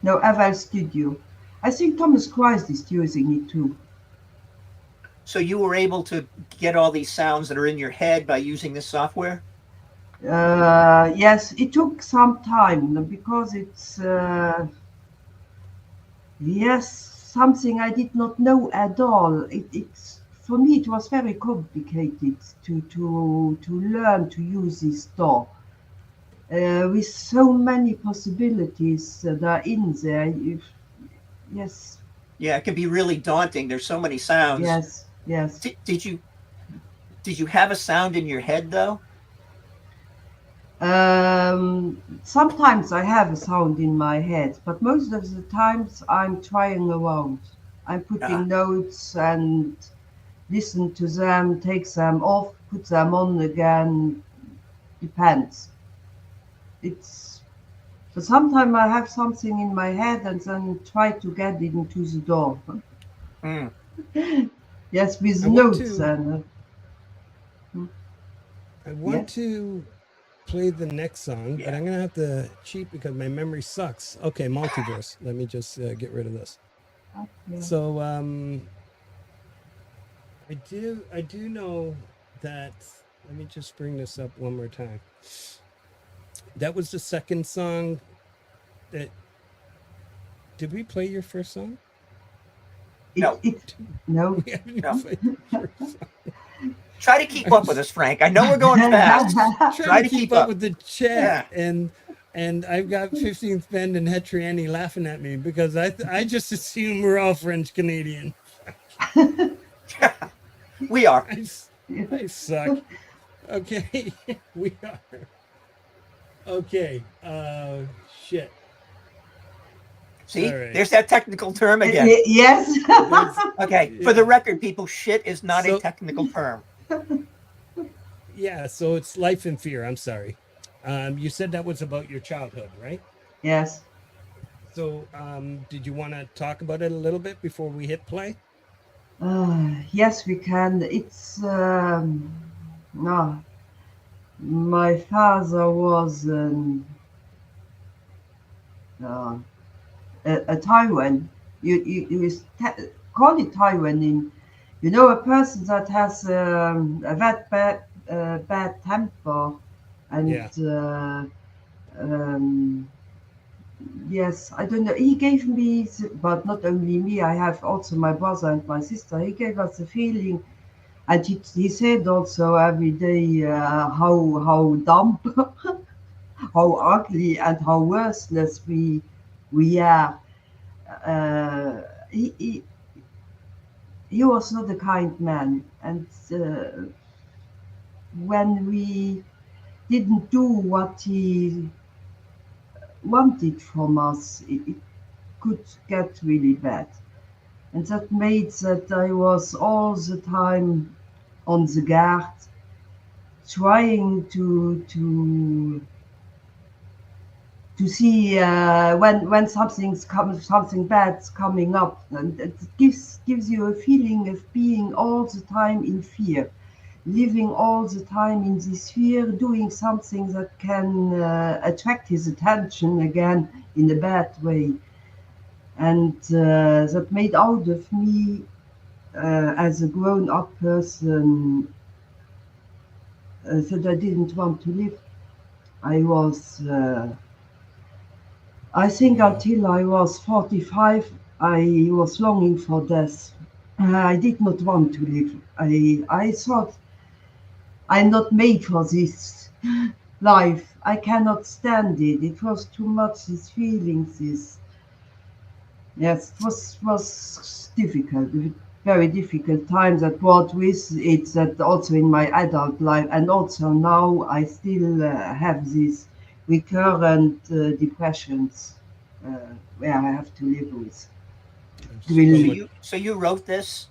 No, FL Studio. I think Thomas Christ is using it too. So you were able to get all these sounds that are in your head by using this software? Yes, it took some time because it's something I did not know at all. It's for me it was very complicated to learn to use this DAW. With so many possibilities that are in there. Yes. Yeah, it can be really daunting. There's so many sounds. Yes. Did you have a sound in your head though? Sometimes I have a sound in my head, but most of the times I'm trying around. I'm putting notes and listen to them, take them off, put them on again. Depends. But sometimes I have something in my head and then try to get it into the DAW. Yes, with notes. I want to play the next song, but I'm going to have to cheat because my memory sucks. Okay, Multiverse. Let me just get rid of this. Okay. So I do know that. Let me just bring this up one more time. That was the second song. Did we play your first song? No. No. We haven't played your first song. Try to keep up with us, Frank. I know we're going fast. Try to keep up with the chat, and I've got 15th Bend and Hetriani laughing at me because I just assume we're all French Canadian. We are. I suck. Okay, we are. Okay. Shit. See, right. There's that technical term again. Yes. Okay, for the record, people, shit is not a technical term. Yeah, so it's Life in Fear. I'm sorry. You said that was about your childhood, right? Yes. So did you want to talk about it a little bit before we hit play? Yes, we can. It's no. My father was a Taiwan, call it tyranny. You know, a person that has a bad temper, and Yeah. yes, I don't know. He gave me, but not only me. I have also my brother and my sister. He gave us a feeling, and he said also every day how dumb, how ugly, and how worthless we are. Uh, he, he he was not a kind man, and when we didn't do what he wanted from us, it could get really bad. And that made that I was all the time on the guard, trying to see when something bad's coming up, and it gives you a feeling of being all the time in fear, living all the time in this fear, doing something that can attract his attention again in a bad way, and that made out of me as a grown-up person that I didn't want to live. I was, I think until I was 45, I was longing for death. I did not want to live. I thought I'm not made for this life. I cannot stand it. It was too much, these feelings, yes, it was difficult, very difficult time that brought with it that also in my adult life, and also now I still have these recurrent depressions where I have to live with. So you wrote this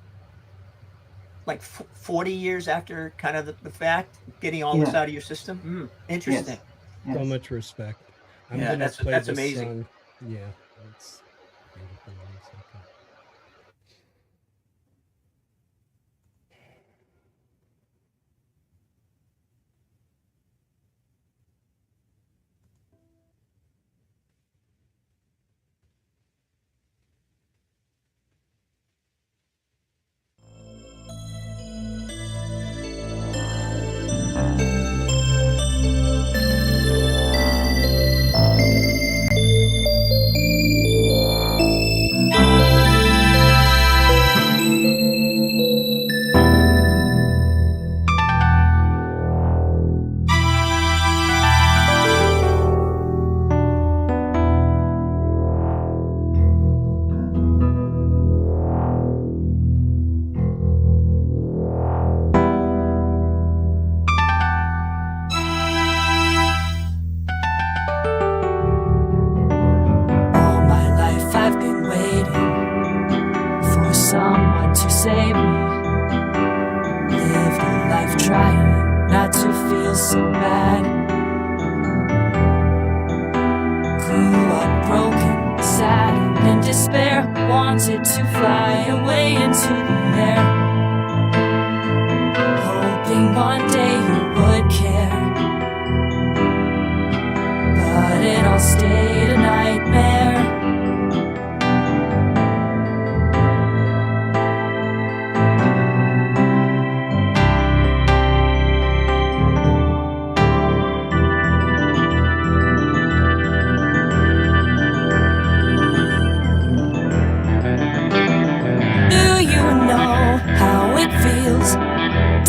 like 40 years after kind of the fact, getting all this out of your system. Interesting. Yes. So much respect. I'm Yeah, gonna play that's this amazing. song. Yeah, it's beautiful. 1 second. someone to save me. Lived a life trying not to feel so bad. Grew up broken, sad, and in despair. Wanted to fly away into the air, hoping one day you would care. But it all stayed a nightmare.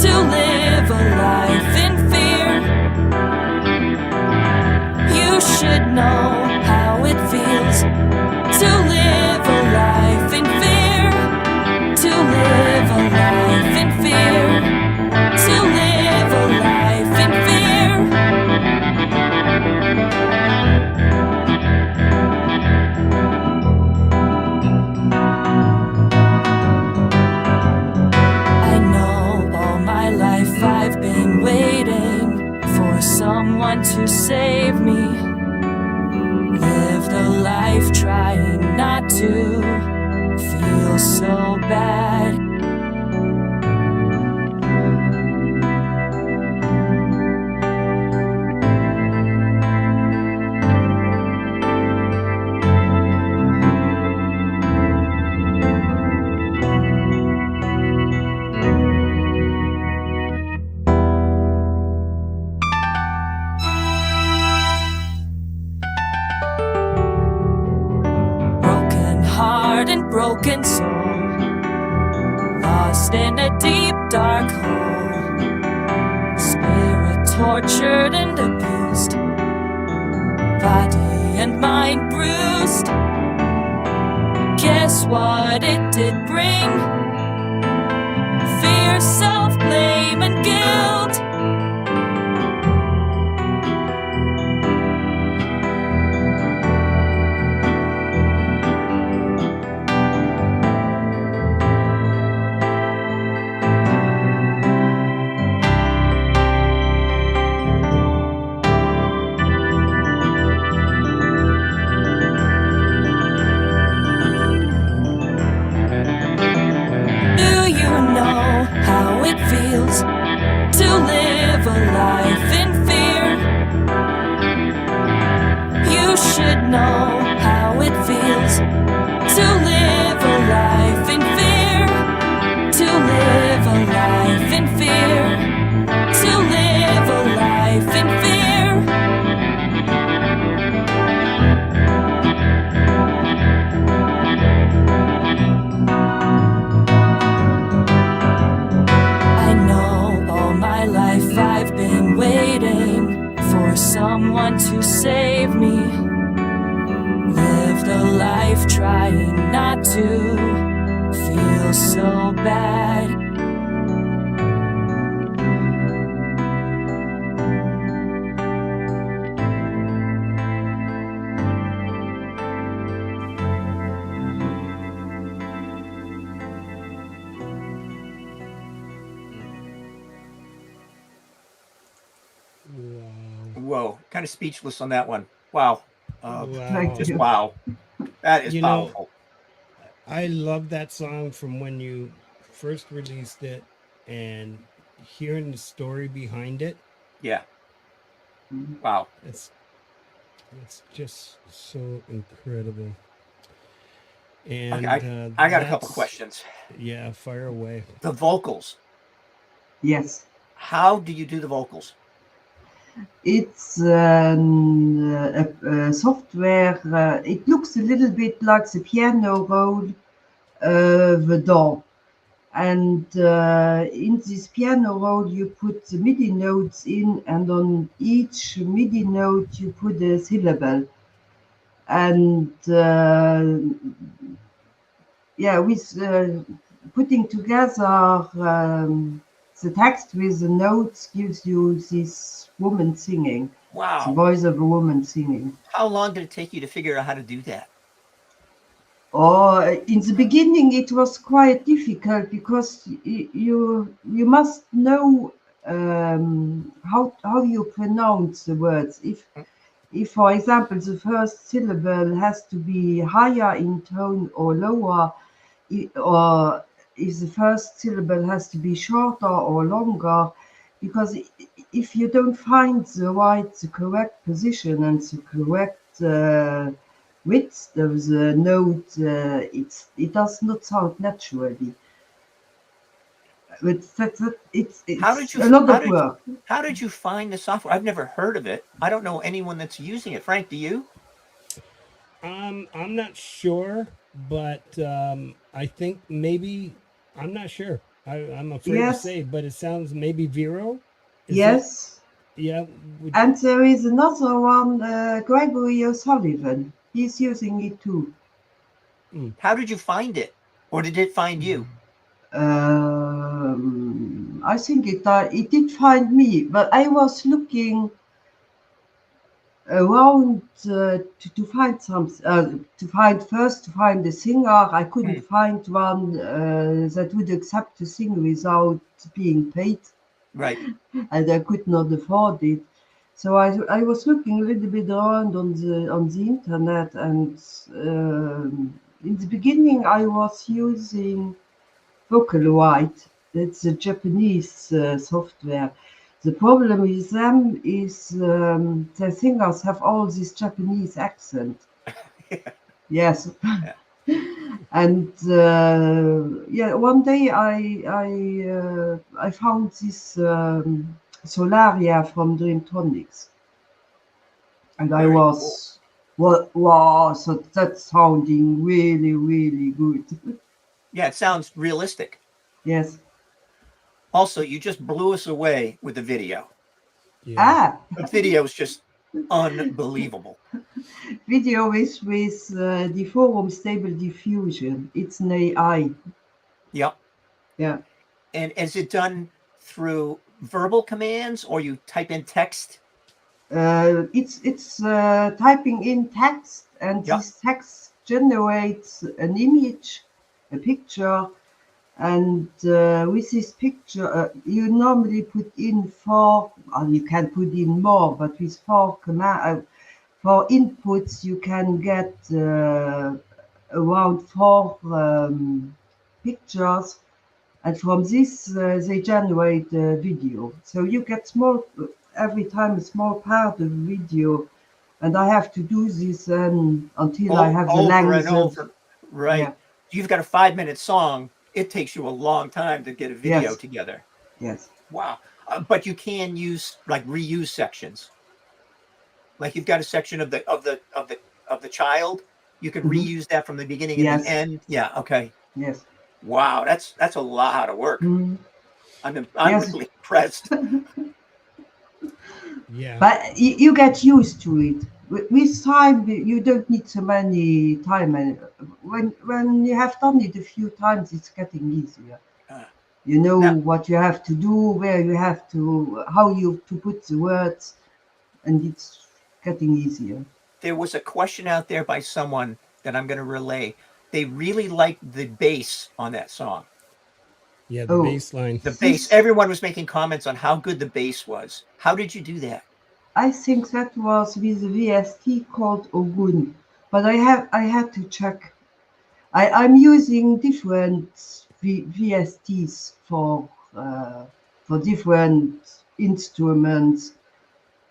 To live a life in fear. You should know how it feels to live a life in fear. To live a life in fear. To live a life in fear. I've been waiting for someone to save me. Lived a life trying not to feel so bad. broken soul, lost in a deep dark hole, spirit tortured and abused, body and mind bruised. Guess what it did bring? Fear, self-blame, and guilt. How it feels to live a life in fear. You should know how it feels to live a life in fear. To live a life in fear. To live a life in fear. I've been waiting for someone to save me. Lived a life trying not to feel so bad. Whoa, kind of speechless on that one. Wow. Thank Just you. wow. That is You know, powerful. I love that song from when you first released it, and hearing the story behind it. Yeah. Wow. It's just so incredible. And Okay, I got a couple that's- questions. Yeah, fire away. The vocals. Yes. How do you do the vocals? It's a software. It looks a little bit like the piano roll, the DAW. And in this piano roll, you put the MIDI notes in, and on each MIDI note, you put a syllable. And with putting together the text with the notes gives you this woman singing. The Wow. voice of a woman singing. How long did it take you to figure out how to do that? Oh, in the beginning it was quite difficult because you must know how you pronounce the words. If for example the first syllable has to be higher in tone or lower, or if the first syllable has to be shorter or longer, because if you don't find the correct position and the correct width of the note, it does not sound naturally. But it's a lot of work. How did you find the software? I've never heard of it. I don't know anyone that's using it. Frank, do you? I'm not sure, but I think maybe I'm not sure. I'm afraid to Yes. say, but it sounds maybe Vero. Is Yes. it? Yeah. And there is another one, Gregory O'Sullivan. He's using it too. How did you find it? Or did it find you? I think it did find me, but I was looking around to find something. To find the singer. I couldn't find one that would accept to sing without being paid. Right. And I could not afford it. So I was looking a little bit around on the internet, and in the beginning I was using Vocaloid. It's a Japanese software. The problem with them is the singers have all this Japanese accent. Yes. Yeah. And one day I found this Solaria from Dreamtronics, and I Very was Well, wow, so that's sounding really, really good. Yeah, it sounds realistic. Yes. Also, you just blew us away with the video. Yeah. Ah, The video is just unbelievable. video is with the forum stable diffusion. It's an AI. Yep. Yeah. And is it done through verbal commands or you type in text? It's typing in text, and Yep. this text generates an image, a picture, and with this picture, you normally put in four. You can put in more, but with four inputs, you can get around four pictures, and from this they generate a video. So you get small every time a small part of video, and I have to do this until I have the Over and length of. over. Right. Yeah. You've got a 5-minute song. It takes you a long time to get a video Yes. together. Yes. Wow. But you can use like reuse sections. Like you've got a section of the child. You can Mhm. reuse that from the beginning and Yes. the end. Yeah. Okay. Yes. Wow. That's a lot of work. Mhm. I'm Yes. really impressed. Yeah. But you get used to it. With time, you don't need so many time. And when you have done it a few times, it's getting easier. Uh, You know Now, what you have to do, where you have to, how you to put the words, and it's getting easier. there was a question out there by someone that I'm going to relay. They really liked the bass on that song. Yeah. The Oh, bass line. The bass. this Everyone was making comments on how good the bass was. How did you do that? I think that was with a VST called Ogun, but I had to check. I'm using different VSTs for different instruments,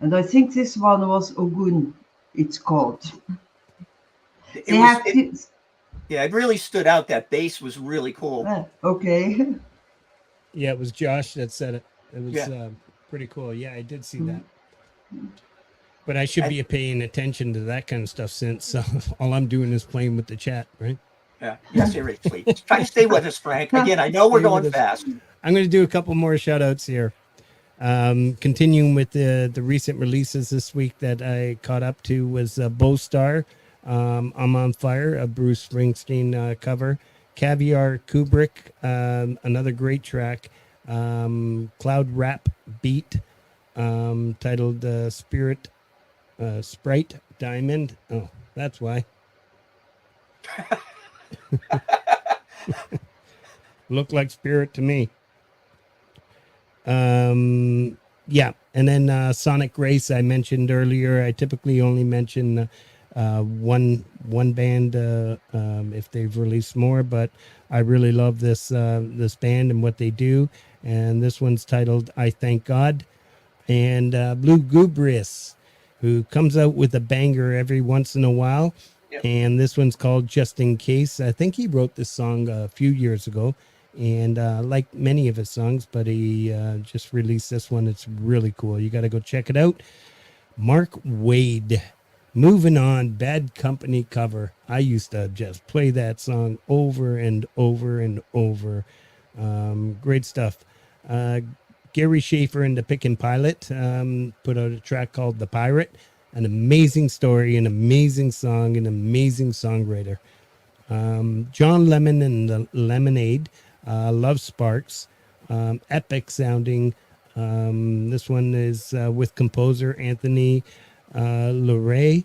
and I think this one was Ogun. It's called. It They was. have this. Yeah, it really stood out. That bass was really cool. Okay. Yeah, it was Josh that said it. It was Yeah. pretty cool. Yeah, I did see that. But I should be paying attention to that kind of stuff since all I'm doing is playing with the chat, right? Yeah, seriously. Try to stay with us, Frank. Again, I know we're Stay with going us. fast. I'm going to do a couple more shout outs here. Continuing with the recent releases this week that I caught up to was Bo Star, I'm on Fire, a Bruce Springsteen cover. Caviar Kubrick, another great track. Cloud Rap Beat, titled Sprite Diamond. Oh, that's why. Looked like Spirit to me. Yeah, and then Sonic Race I mentioned earlier. I typically only mention one band if they've released more, but I really love this band and what they do. And this one's titled "I Thank God." And Blue Gubris, who comes out with a banger every once in a while. Yep. And this one's called Just in Case. I think he wrote this song a few years ago, and like many of his songs, but he just released this one. It's really cool. You got to go check it out. Mark Wade, Moving On, Bad Company cover. I used to just play that song over and over and over. Great stuff. Gary Schaefer and the Pickin' Pilot put out a track called The Pirate. An amazing story, an amazing song, an amazing songwriter. John Lemon and the Lemonade, Love Sparks, epic sounding. This one is with composer Anthony Luray.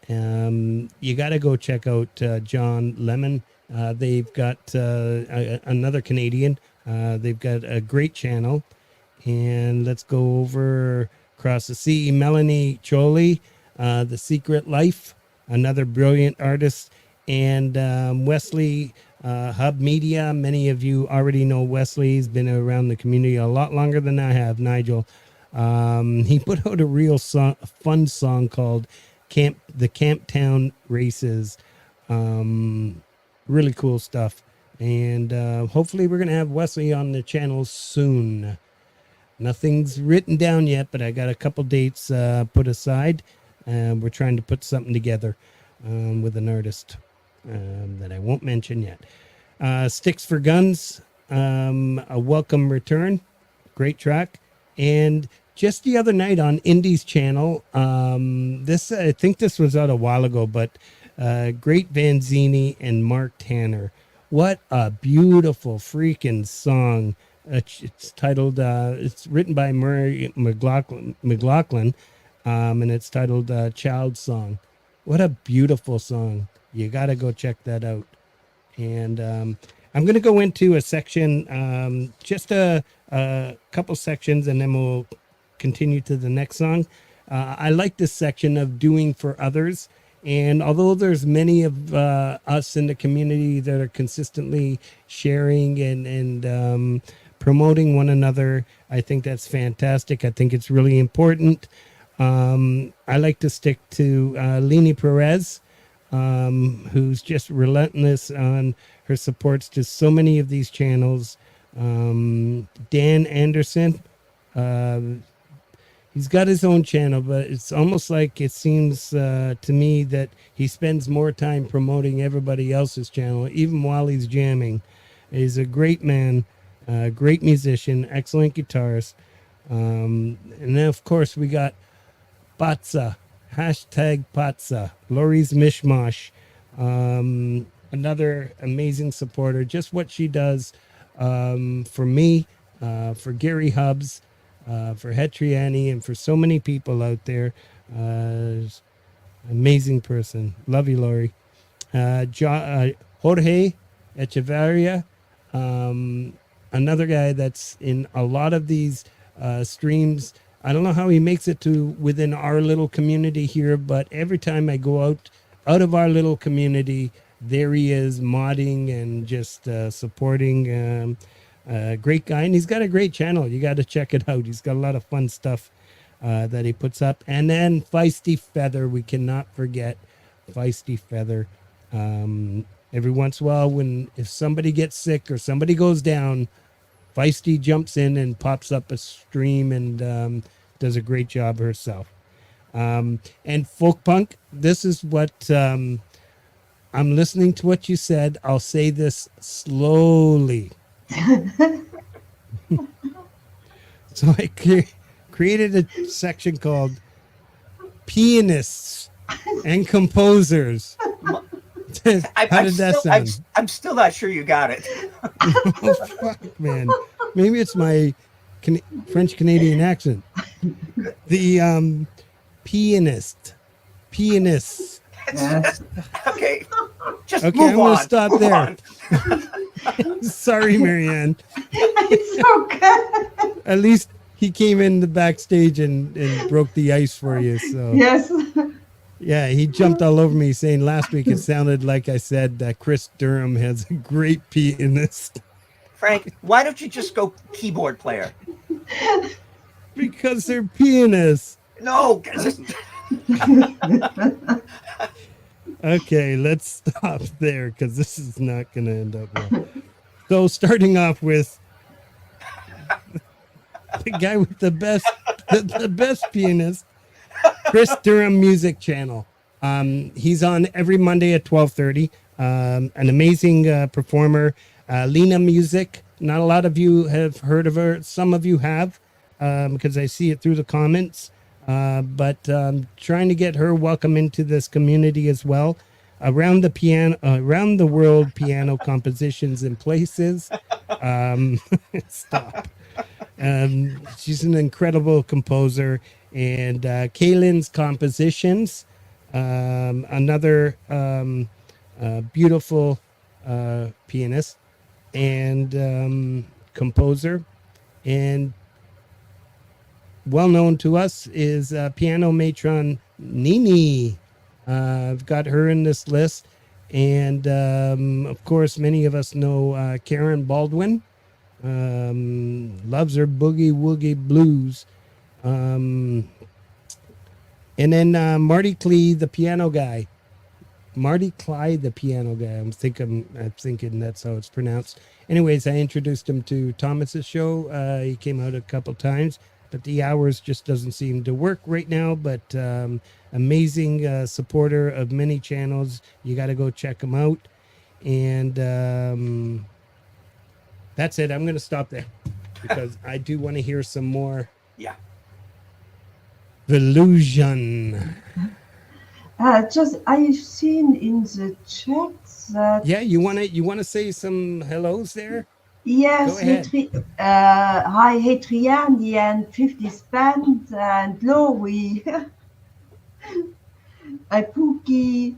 You got to go check out John Lemon. They've got another Canadian. They've got a great channel. And let's go over across the sea. Melanie Choli, The Secret Life, another brilliant artist. And Wesley Hub Media. Many of you already know Wesley. He's been around the community a lot longer than I have, Nigel. He put out a real fun song called The Camptown Races. Really cool stuff. And hopefully we're going to have Wesley on the channel soon. Nothing's written down yet, but I got a couple dates put aside. We're trying to put something together with an artist that I won't mention yet. Sticks for Guns, a welcome return, great track. And just the other night on Indy's channel, this I think this was out a while ago, but Great Vanzini and Mark Tanner. What a beautiful freaking song. It's titled, it's written by Murray McLaughlin, and it's titled Child Song. What a beautiful song. You got to go check that out. And I'm going to go into a section, just a couple sections, and then we'll continue to the next song. I like this section of doing for others. And although there's many of us in the community that are consistently sharing and promoting one another, I think that's fantastic. I think it's really important. I like to stick to Leni Perez, who's just relentless on her supports to so many of these channels. Dan Anderson, he's got his own channel, but it's almost like it seems to me that he spends more time promoting everybody else's channel, even while he's jamming. He's a great man, great musician, excellent guitarist. And then, of course, we got Patsa, hashtag Patsa, Lori's Mishmash, another amazing supporter. Just what she does for me, for Gary Hubbs, for Hetriani, and for so many people out there. Amazing person. Love you, Lori. Jorge Echevarria, another guy that's in a lot of these streams. I don't know how he makes it to within our little community here, but every time I go out of our little community, there he is modding and just supporting. Great guy, and he's got a great channel. You got to check it out. He's got a lot of fun stuff that he puts up. And then Feisty Feather, we cannot forget Feisty Feather. Every once in a while, if somebody gets sick or somebody goes down, Feisty jumps in and pops up a stream and does a great job herself. And folk punk, this is what I'm listening to what you said. I'll say this slowly. So I created a section called Pianists and Composers. How did that sound? I'm still not sure you got it. Oh, fuck, man. Maybe it's my French Canadian accent. The pianists. Yes. Okay, just Okay, move I'm on. going to stop Move there. on. Sorry, Marianne. It's okay. At least he came in the backstage and broke the ice for you. So Yes. yeah, he jumped all over me saying last week it sounded like I said that Chris Durham has a great pianist. Frank, why don't you just go keyboard player? Because they're pianists. No, 'cause Okay, let's stop there because this is not going to end up well. So starting off with the guy with the best pianist, Chris Durham Music Channel. He's on every Monday at 12:30. An amazing performer. Lena Music. Not a lot of you have heard of her. Some of you have, because I see it through the comments. But trying to get her welcome into this community as well. Around the world, piano compositions and places. Stop. She's an incredible composer, and Kaylin's Compositions, another beautiful pianist and composer, and well known to us is piano matron Nini. I've got her in this list, and of course many of us know Karen Baldwin. Loves her boogie woogie blues. And then Marty Clee, the piano guy. Marty Clyde, the piano guy. I'm thinking that's how it's pronounced. Anyways, I introduced him to Thomas's show. He came out a couple times. but the hours just doesn't seem to work right now. But amazing supporter of many channels. You got to go check them out. And that's it. I'm going to stop there because I do want to hear some more Yeah. Vusion. Just I've seen in the chat that Yeah, you want to say some hellos there? yes, Go ahead. hi Hetriani and 50 Band and Lori, I Pookie.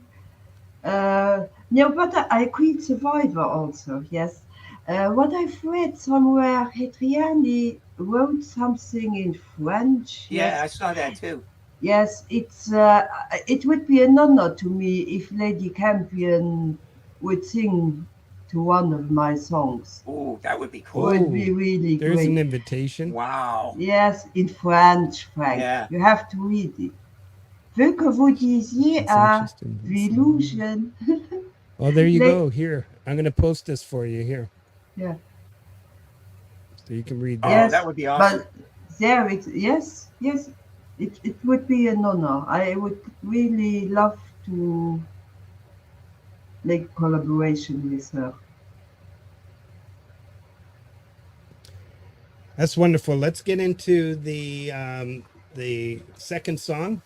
No, but I Queen Survivor also. Yes, what I've read somewhere, Hetriani wrote something in French. Yeah, I Yes, saw that too. yes, it would be an honor to me if Lady Campion would sing to one of my songs. Oh, that would be cool. Would be really There's great. an invitation. Wow. Yes, in French, Frank. Yeah. You have to read it. Veux que vous disiez It's à interesting. Vusion. Oh, there you They- go. Here, I'm going to post this for you here, Yeah. so you can read Oh, that. Yes, that would be awesome. But there it yes, it would be an honor. I would really love to make collaboration with her. That's wonderful. Let's get into the second song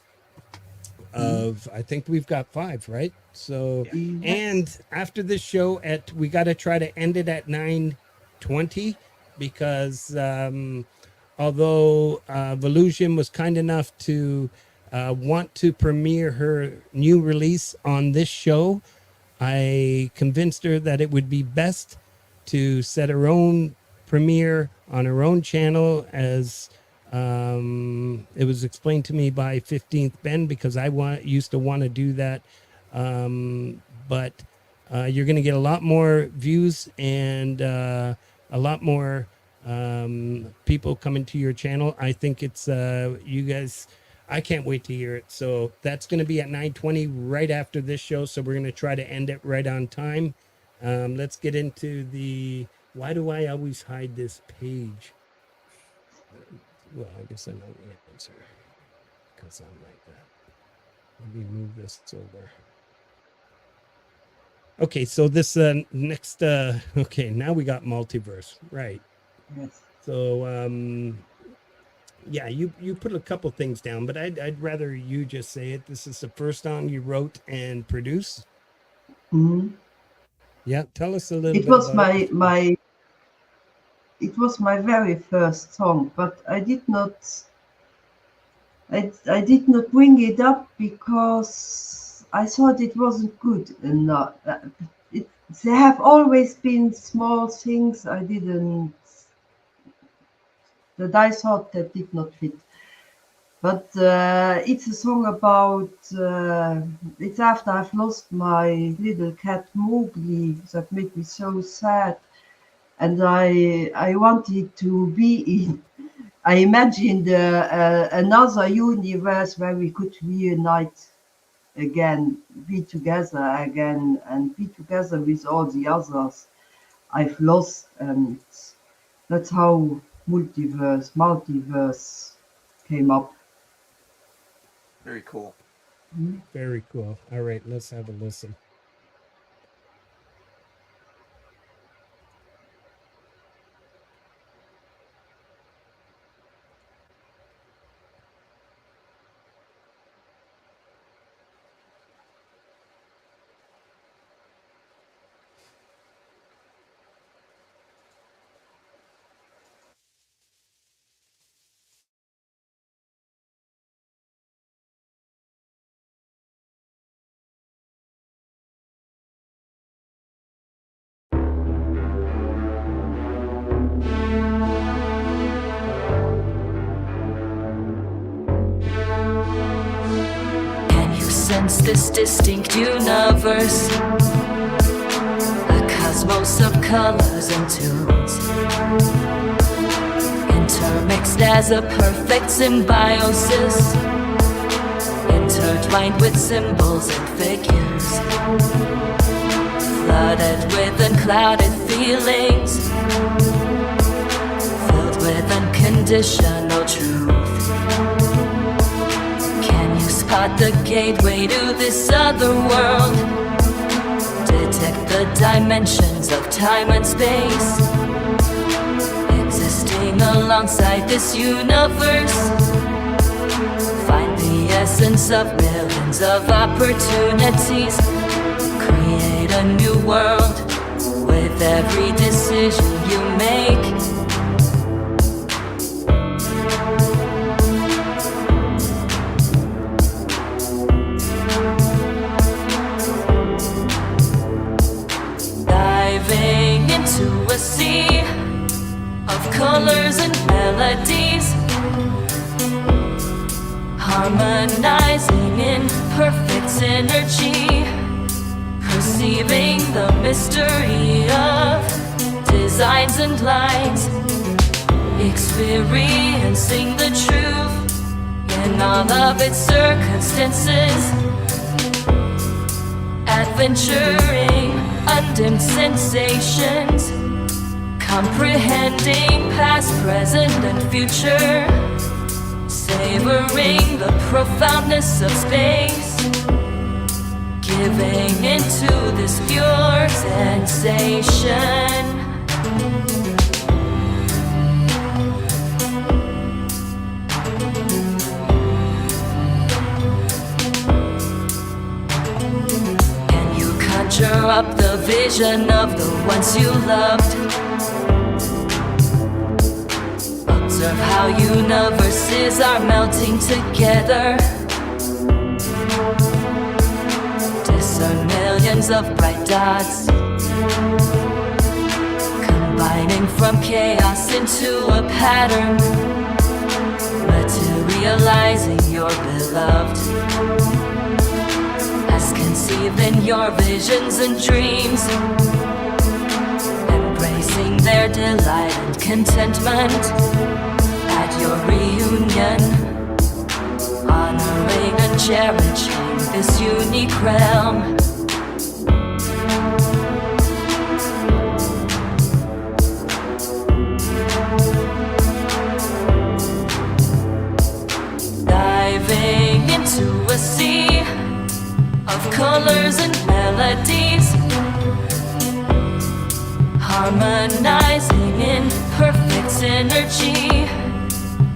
of, I think we've got 5, right? So, Yes. and after this show we got to try to end it at 9:20 because although Vusion was kind enough to want to premiere her new release on this show, I convinced her that it would be best to set her own premiere on her own channel, as it was explained to me by 15th Ben, because I used to want to do that. But you're going to get a lot more views and a lot more people coming to your channel. I think it's you guys, I can't wait to hear it. So that's going to be at 9:20 right after this show. So we're going to try to end it right on time. Let's get into the, why do I always hide this page? Well, I guess I know the answer because I'm like that. Let me move this over. Okay, so this next, okay, now we got multiverse, right? Yes. So, yeah, you put a couple things down, but I'd rather you just say it. This is the first song you wrote and produced. Mhm. Yeah, tell us a little It bit was about it. it was my very first song, but I did not bring it up because I thought it wasn't good enough. There have always been small things I didn't, that I thought that did not fit. But it's a song about, it's after I've lost my little cat Mowgli, that made me so sad. And I wanted to be in, I imagined another universe where we could reunite again, be together again, and be together with all the others I've lost. And that's how multiverse came up. Very cool. Very cool. All right, let's have a listen. Can you sense this distinct universe? A cosmos of colors and tunes, intermixed as a perfect symbiosis, intertwined with symbols and figures, flooded with unclouded feelings, filled with unconditional unconditional truth. Can you spot the gateway to this other world? Detect the dimensions of time and space, existing alongside this universe. Find the essence of millions of opportunities. Create a new world with every decision you make. Diving into a sea of colors and melodies, harmonizing in perfect synergy, perceiving the mystery of designs and lines, experiencing the truth in all of its circumstances, adventuring undimmed sensations, comprehending past, present, and future, savoring the profoundness of space, giving into this pure sensation. Can you conjure up the vision of the ones you loved? Observe how universes are melting together. Discern millions of bright dots, combining from chaos into a pattern, materializing your beloved, as conceived in your visions and dreams, embracing their delight and contentment at your reunion, honoring and cherishing this unique realm. Diving into a sea of colors and melodies, harmonizing in perfect synergy,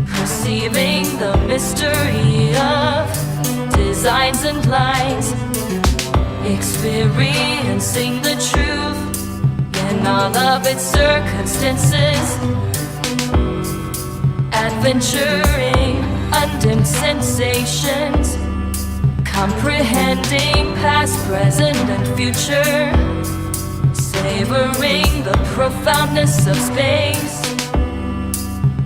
perceiving the mystery of designs and lines, experiencing the truth in all of its circumstances, adventuring undimmed sensations, comprehending past, present, and future, savoring the profoundness of space,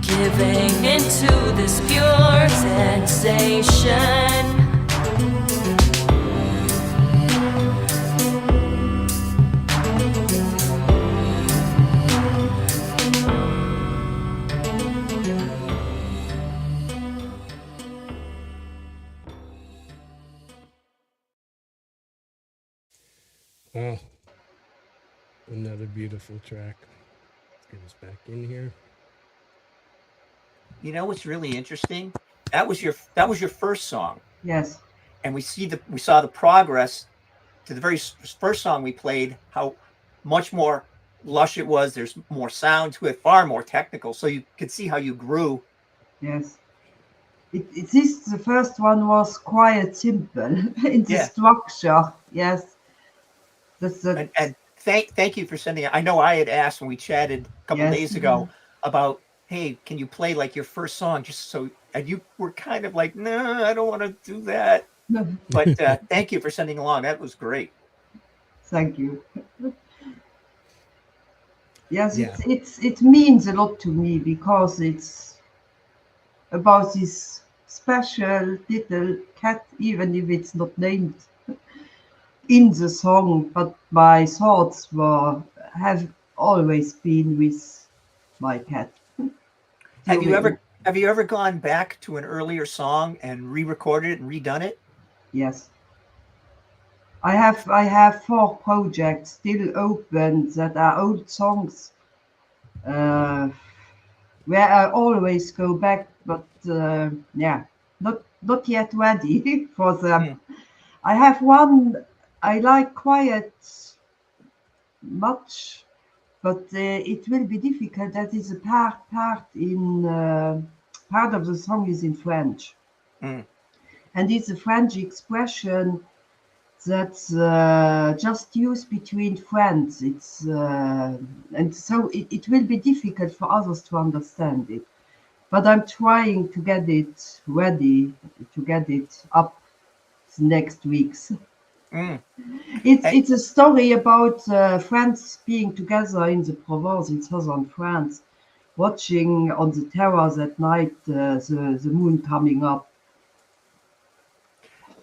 giving into this pure sensation. Wow. Another beautiful track. Let's get us back in here. You know what's really interesting? That was your first song, Yes. and we saw the progress to the very first song we played. How much more lush it was. There's more sound to it, far more technical. So you could see how you grew. Yes. This the first one was quite simple in the structure. Yes. And thank you for sending it. I know I had asked when we chatted a couple days ago about, hey, can you play like your first song? Just so, and you were kind of like, no, I don't want to do that. But thank you for sending along. That was great. Thank you. Yes, Yeah. it means a lot to me because it's about this special little cat, even if it's not named in the song, but my thoughts have always been with my cat. Have you ever gone back to an earlier song and re-recorded it and redone it? Yes. I have 4 projects still open that are old songs. where I always go back, but yeah, not yet ready for them. Mm. I have one I like quite much, but it will be difficult. That is a part of the song is in French, Mm. and it's a French expression that's just used between friends. It's and so it will be difficult for others to understand it. But I'm trying to get it ready, to get it up next weeks. Mm. It's Hey, it's a story about friends being together in the Provence in southern France, watching on the terrace at night the moon coming up.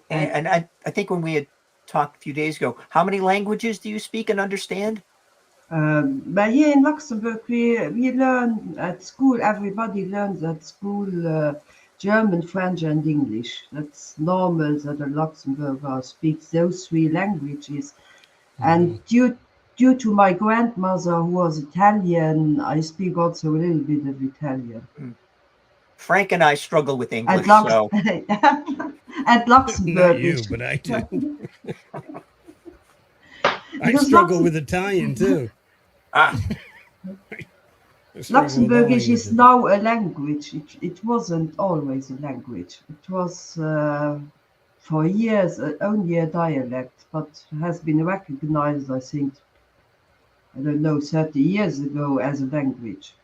And and I think when we had talked a few days ago, how many languages do you speak and understand? but here in Luxembourg, we learn at school. Everybody learns at school German, French, and English. That's normal that a Luxembourger speaks those three languages. Mhm. And due to my grandmother who was Italian, I speak also a little bit of Italian. Mm. Frank and I struggle with And English, Lux so and Not you, Luxembourgish, but I do. I because struggle with Italian too. ah, I struggle with all Luxembourgish is languages. now a language. It wasn't always a language. It was for years only a dialect, but has been recognized, I think, I don't know, 30 years ago as a language.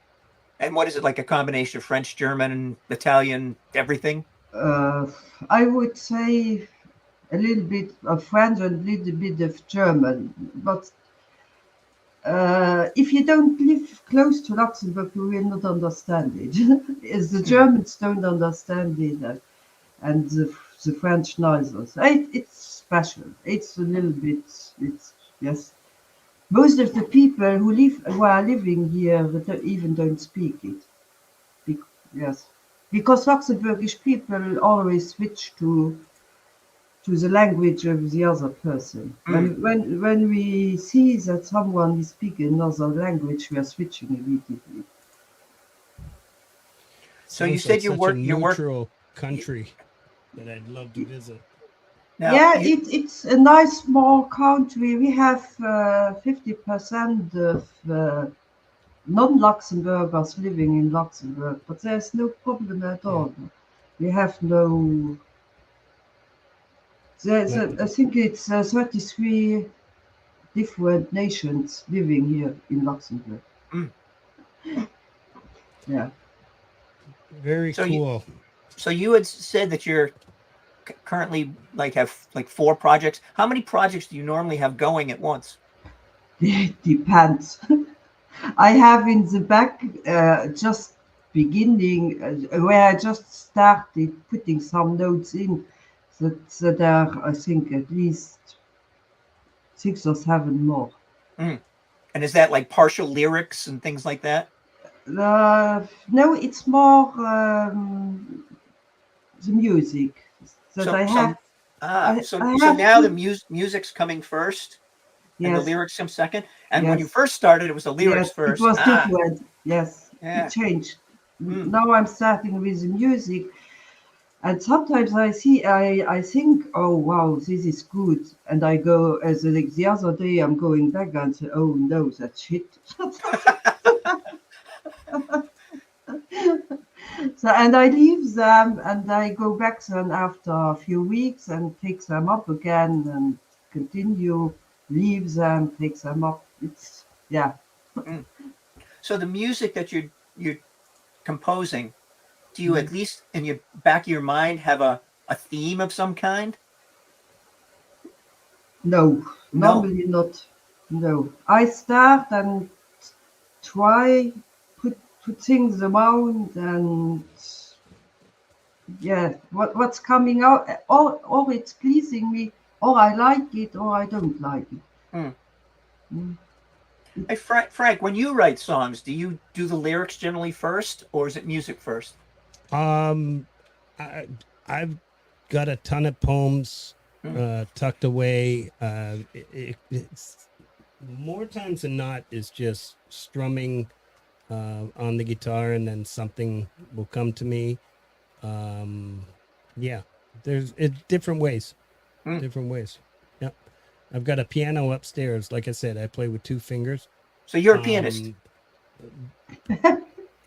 and what is it, like a combination of French, German, Italian, everything? Uh, I would say a little bit of French and a little bit of German, but if you don't live close to Luxembourg, you will not understand it. As the Mm. Germans don't understand it, and the French neither. So it's special. It's a little bit. It's yes. Most of the people who are living here even don't speak it. Yes, because Luxembourgish people always switch to the language of the other person. Mm. When we see that someone is speaking another language, we are switching immediately. So you Sounds like said such a you work neutral country that I'd love to visit. now. Yeah, You it's a nice small country. We have 50% of non-Luxembourgers living in Luxembourg, but there's no problem at Yeah. all. We have no. I think it's 33 different nations living here in Luxembourg. mm. Yeah. Very so you cool. so you had said that you're currently like have like 4 projects. How many projects do you normally have going at once? It depends. I have in the back just beginning where I just started putting some notes in that are, I think, at least 6 or 7 more. Mm. And is that like partial lyrics and things like that? No, it's more the music that So I so have. I so have now the put, music's coming first and the yes, lyrics come second. And when you yes, first started, it was the lyrics yes, it first. was different. Yes, it Yeah. changed. Mm. Now I'm starting with the music. And sometimes I think, oh wow, this is good. And I go, as like the other day, I'm going back and say, oh no, that's shit. So, and I leave them and I go back then after a few weeks and take them up again and continue, leave them, take them up. It's, yeah. Mm. So the music that you're composing, do you at least in your back of your mind have a theme of some kind? No, No. normally not. No. I start and try, put things around and yeah, what's coming out, or it's pleasing me, or I like it, or I don't like it. Mm. Mm. Hey Frank, when you write songs, do you do the lyrics generally first, or is it music first? Um, I, I've got a ton of poems Mm. tucked away. It's more times than not is just strumming on the guitar, and then something will come to me. Yeah, there's different ways. Hmm. Different ways. Yep. I've got a piano upstairs. Like I said, I play with 2 fingers. So you're a pianist.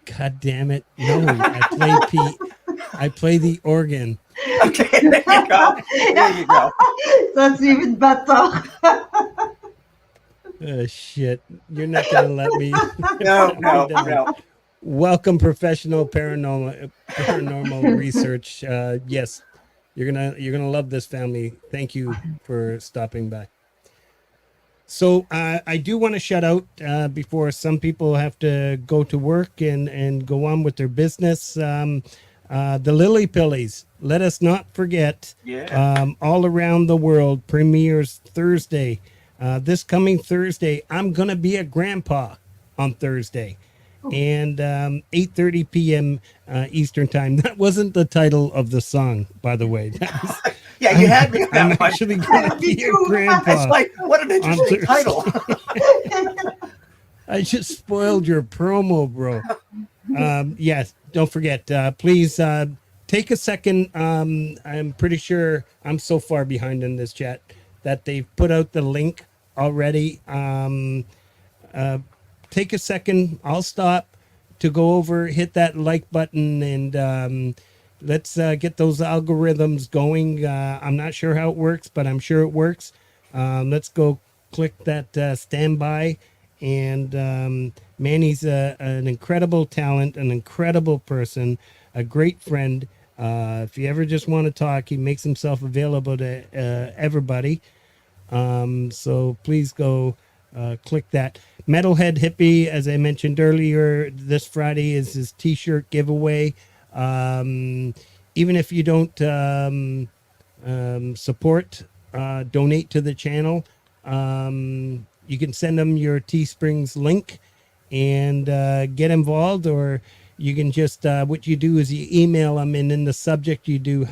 God damn it! No, I play the organ. Okay, there you go. There you go. That's even better. Shit, you're not gonna let me. No, no, Be done. no. Welcome, professional paranormal research. Yes, you're gonna love this, family. Thank you for stopping by. So I do want to shout out before some people have to go to work and go on with their business. The Lily Pillies. Let us not forget. Yeah. All around the world premieres Thursday. This coming Thursday, I'm gonna be a grandpa on Thursday, and 8:30 p.m. Eastern time. That wasn't the title of the song, by the way. That was, Yeah, you had me on I'm that one. actually gonna be a grandpa. It's like, what an interesting Thursday. title. I just spoiled your promo, bro. Yes, don't forget. Please take a second. I'm pretty sure I'm so far behind in this chat that they've put out the link already. Take a second. I'll stop to go over, hit that like button, and let's get those algorithms going. I'm not sure how it works, but I'm sure it works. Let's go click that standby. And Manny's an incredible talent, an incredible person, a great friend. If you ever just want to talk, he makes himself available to everybody. So please go click that. Metalhead Hippie, as I mentioned earlier, this Friday is his t-shirt giveaway. Even if you don't support, donate to the channel, you can send them your Teesprings link and get involved, or you can just what you do is you email them, and in the subject you do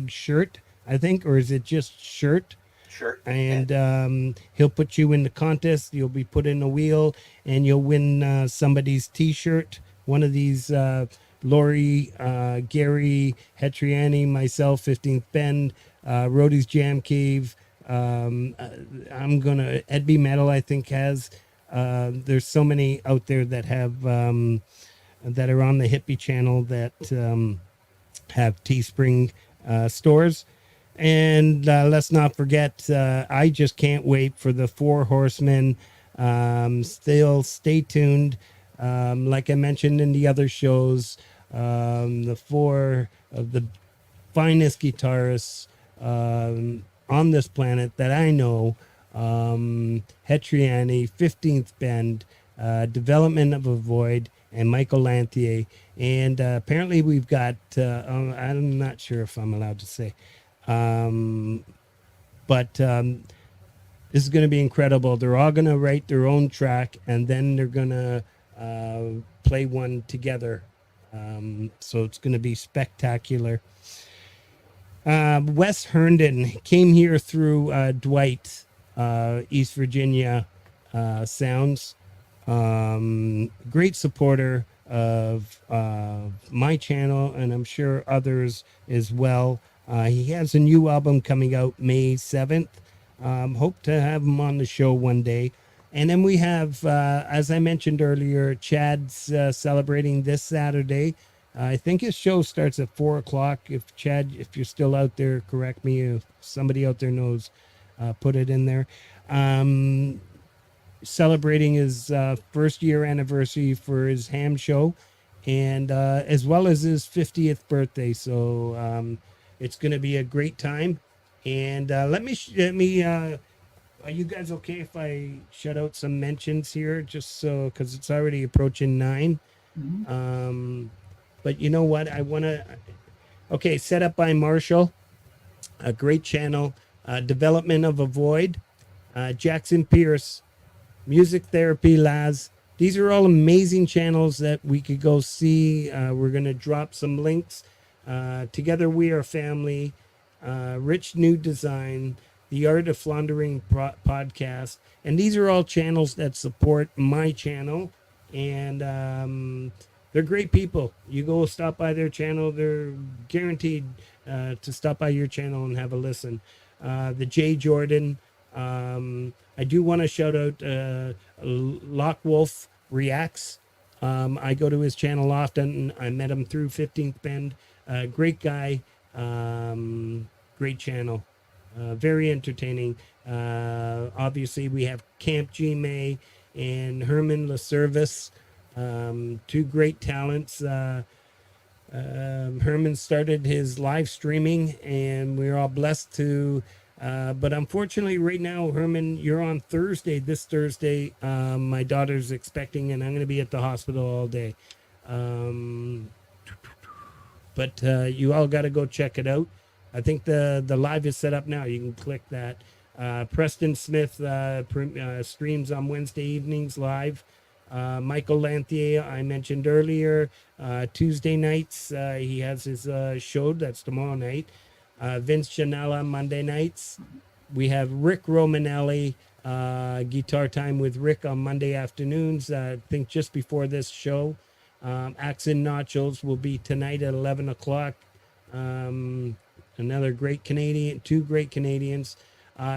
#shirt, I think, or is it just shirt? Sure. And he'll put you in the contest. You'll be put in a wheel, and you'll win somebody's t-shirt. One of these Lori, Gary, Hetriani, myself, 15th Bend, Rhodey's Jam Cave. I'm gonna Edby Metal, I think, has there's so many out there that have that are on the Hippie channel that have Teespring stores. And let's not forget, I just can't wait for the 4 Horsemen. Still stay tuned. Like I mentioned in the other shows, the 4 of the finest guitarists on this planet that I know, Hetriani, 15th Bend, Development of a Void, and Michael Lanthier. And apparently we've got, I'm not sure if I'm allowed to say, but this is going to be incredible. They're all going to write their own track, and then they're going to play one together. So it's going to be spectacular. Wes Herndon came here through Dwight, East Virginia Sounds. Great supporter of my channel, and I'm sure others as well. He has a new album coming out May 7th. Hope to have him on the show one day. And then we have, as I mentioned earlier, Chad's celebrating this Saturday. I think his show starts at 4 o'clock. If Chad, if you're still out there, correct me. If somebody out there knows, put it in there. Celebrating his first year anniversary for his ham show, and as well as his 50th birthday. So it's going to be a great time. And let me are you guys okay if I shut out some mentions here, just so, because it's already approaching 9? But you know what, I want to, okay, set up by Marshall, a great channel, Development of a Void, Jackson Pierce, Music Therapy Laz. These are all amazing channels that we could go see. We're going to drop some links. Together We Are Family, Rich New Design, The Art of Floundering podcast. And these are all channels that support my channel. and they're great people. You go stop by their channel, they're guaranteed to stop by your channel and have a listen. The Jay Jordan, I do want to shout out Lock Wolf Reacts. I go to his channel often. I met him through 15th Bend. Great guy, great channel, very entertaining. Obviously, we have Camp G May and Herman LaService, two great talents. Herman started his live streaming, and we're all blessed to. But unfortunately, right now, Herman, you're on Thursday. This Thursday, my daughter's expecting, and I'm going to be at the hospital all day. But you all got to go check it out. I think the live is set up now. You can click that. Preston Smith streams on Wednesday evenings live. Michael Lanthier, I mentioned earlier, Tuesday nights, he has his show. That's tomorrow night. Vince Janella, Monday nights. We have Rick Romanelli, Guitar Time with Rick on Monday afternoons, I think just before this show. Axe and Nachos will be tonight at 11 o'clock. Another great Canadian, two great Canadians.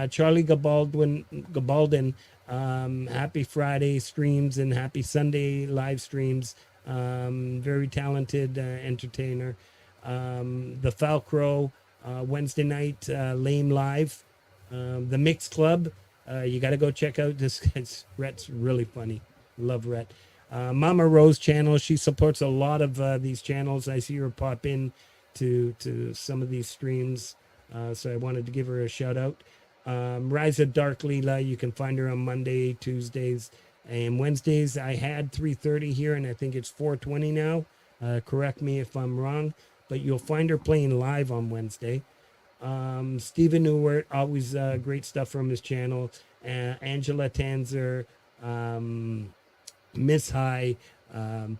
Charlie Gabaldon, happy Friday streams and happy Sunday live streams. Very talented entertainer. The Falcrow, Wednesday night, Lame Live. The Mix Club, you got to go check out this guy's. Rhett's really funny. Love Rhett. Mama Rose channel, she supports a lot of these channels. I see her pop in to some of these streams, so I wanted to give her a shout out. Riza Dark Leela, you can find her on Monday, Tuesdays, and Wednesdays. I had 3:30 here, and I think it's 4:20 now. Correct me if I'm wrong, but you'll find her playing live on Wednesday. Stephen Newert, always great stuff from his channel. Angela Tanzer, Miss High,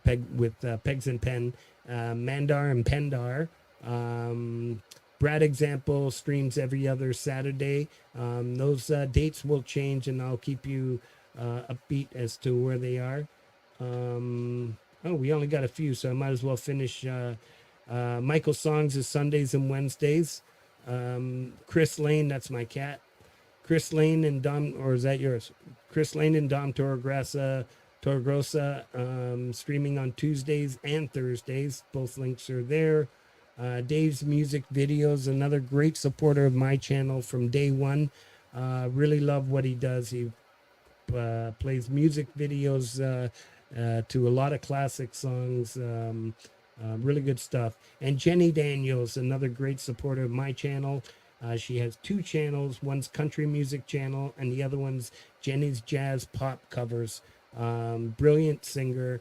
Pegs and Pen, Mandar and Pendar. Brad Example streams every other Saturday. Those dates will change, and I'll keep you upbeat as to where they are. We only got a few, so I might as well finish. Michael Songs is Sundays and Wednesdays. Chris Lane, that's my cat. Chris Lane and Dom, or is that yours? Chris Lane and Dom Torregrosa, streaming on Tuesdays and Thursdays. Both links are there. Dave's Music Videos, another great supporter of my channel from day one. Really love what he does. He plays music videos to a lot of classic songs. Really good stuff. And Jenny Daniels, another great supporter of my channel. She has two channels. One's country music channel, and the other one's Jenny's Jazz Pop Covers. Brilliant singer.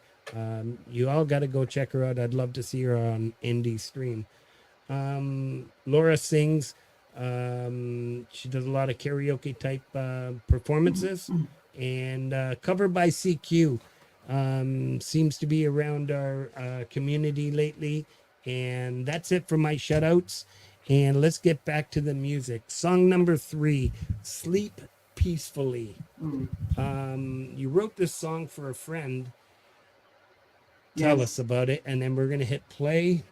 You all got to go check her out. I'd love to see her on Indy stream. Laura sings. She does a lot of karaoke type performances, and Cover by CQ seems to be around our community lately. And that's it for my shout outs. And let's get back to the music. Song number 3, Sleep Peacefully. You wrote this song for a friend. Tell us about it, and then we're going to hit play.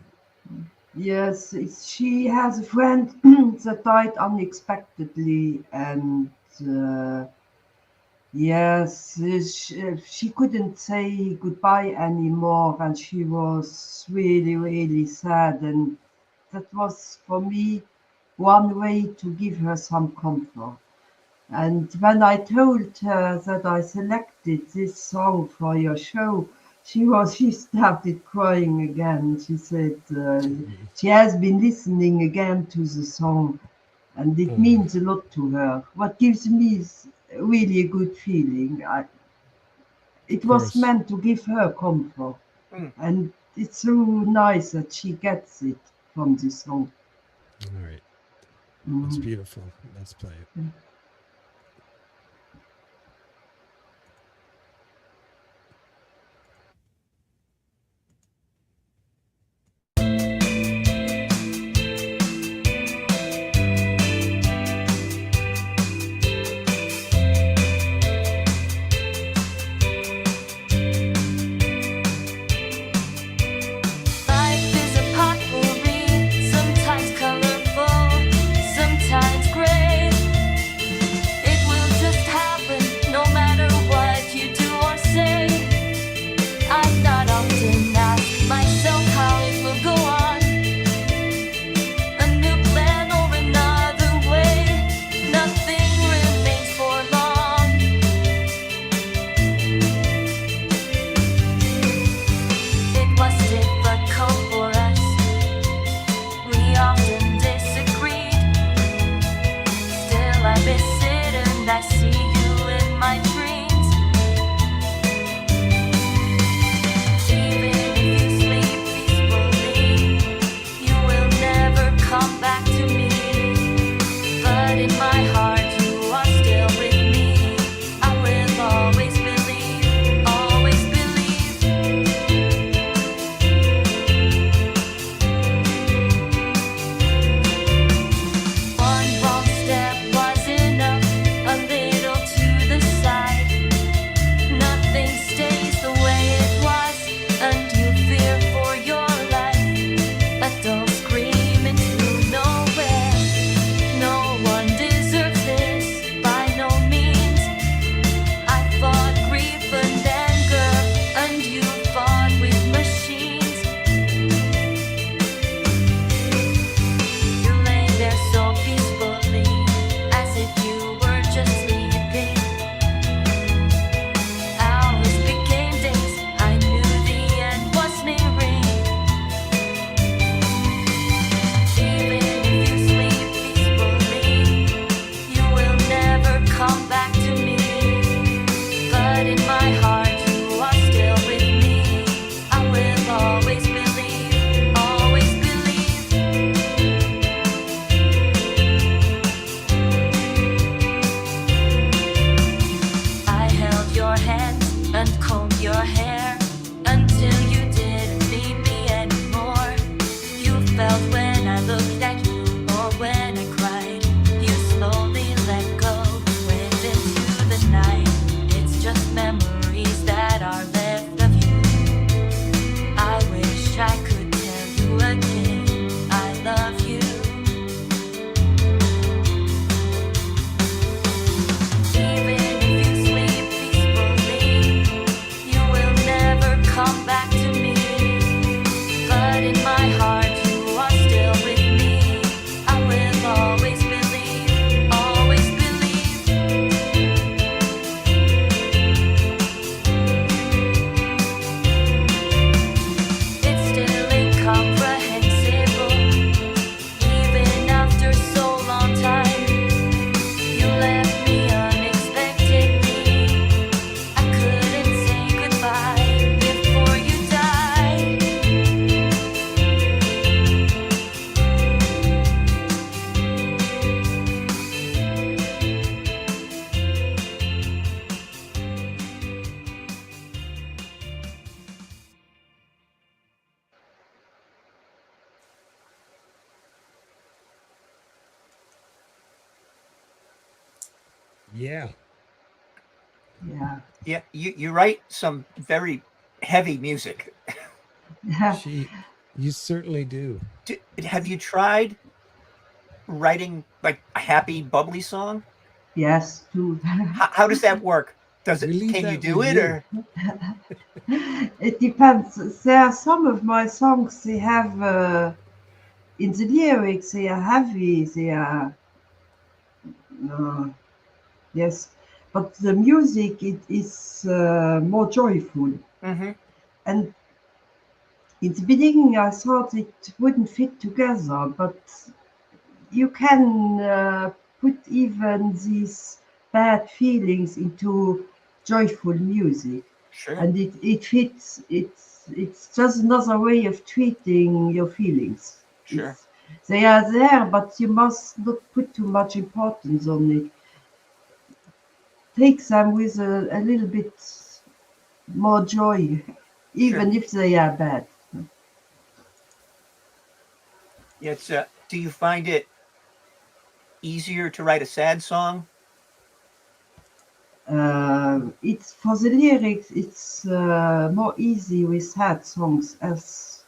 Yes, she has a friend that died unexpectedly, and yes, she couldn't say goodbye anymore, and she was really, really sad. And that was, for me, one way to give her some comfort. And when I told her that I selected this song for your show, she started crying again. She said she has been listening again to the song, and it means a lot to her. What gives me is really a good feeling. It was meant to give her comfort, and it's so nice that she gets it from this song. All right. That's beautiful. Let's play it. But in my heart, you are still with me. I will always believe, always believe. I held your hand and combed your hair until you didn't need me anymore. You felt when I looked at you or when I cried. You slowly let go, went into the night. It's just memories that are left of you. I wish I could tell you again, I love you. Even if you sleep peacefully, you will never come back to me. But in my heart, you are still with me. I will always believe, always believe. It's still incomprehensible, even after so long time. You left me unexpectedly. I couldn't say goodbye before you died. Yeah. Yeah. Yeah, you write some very heavy music. You certainly do. Have you tried writing like a happy, bubbly song? Yes, too. How does that work? Does We it? leave Can you that do with it you. or? It depends. There are some of my songs, they have in the lyrics, they are heavy, they are uh, yes, but the music it is more joyful. Mm-hmm. And in the beginning, I thought it wouldn't fit together, but you can put even these bad feelings into joyful music, Sure. and it fits. It's just another way of treating your feelings. Sure. They are there, but you must not put too much importance on it. Take them with a little bit more joy, even if they are bad. Yeah, it's. Do you find it easier to write a sad song? It's for the lyrics. It's more easy with sad songs, as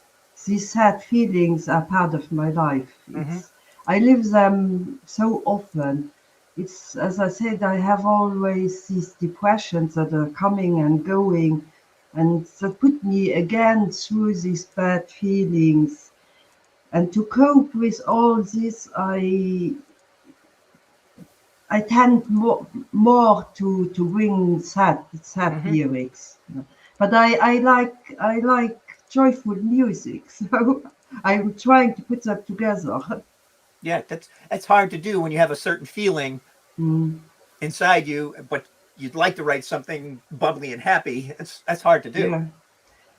these sad feelings are part of my life. Mm-hmm. I live them so often. It's as I said, I have always these depressions that are coming and going, and that put me again through these bad feelings. And to cope with all this, I tend more to bring sad Mm-hmm. lyrics, but I like joyful music, so I'm trying to put that together. Yeah, that's hard to do when you have a certain feeling Mm, inside you, but you'd like to write something bubbly and happy. That's hard to do. yeah,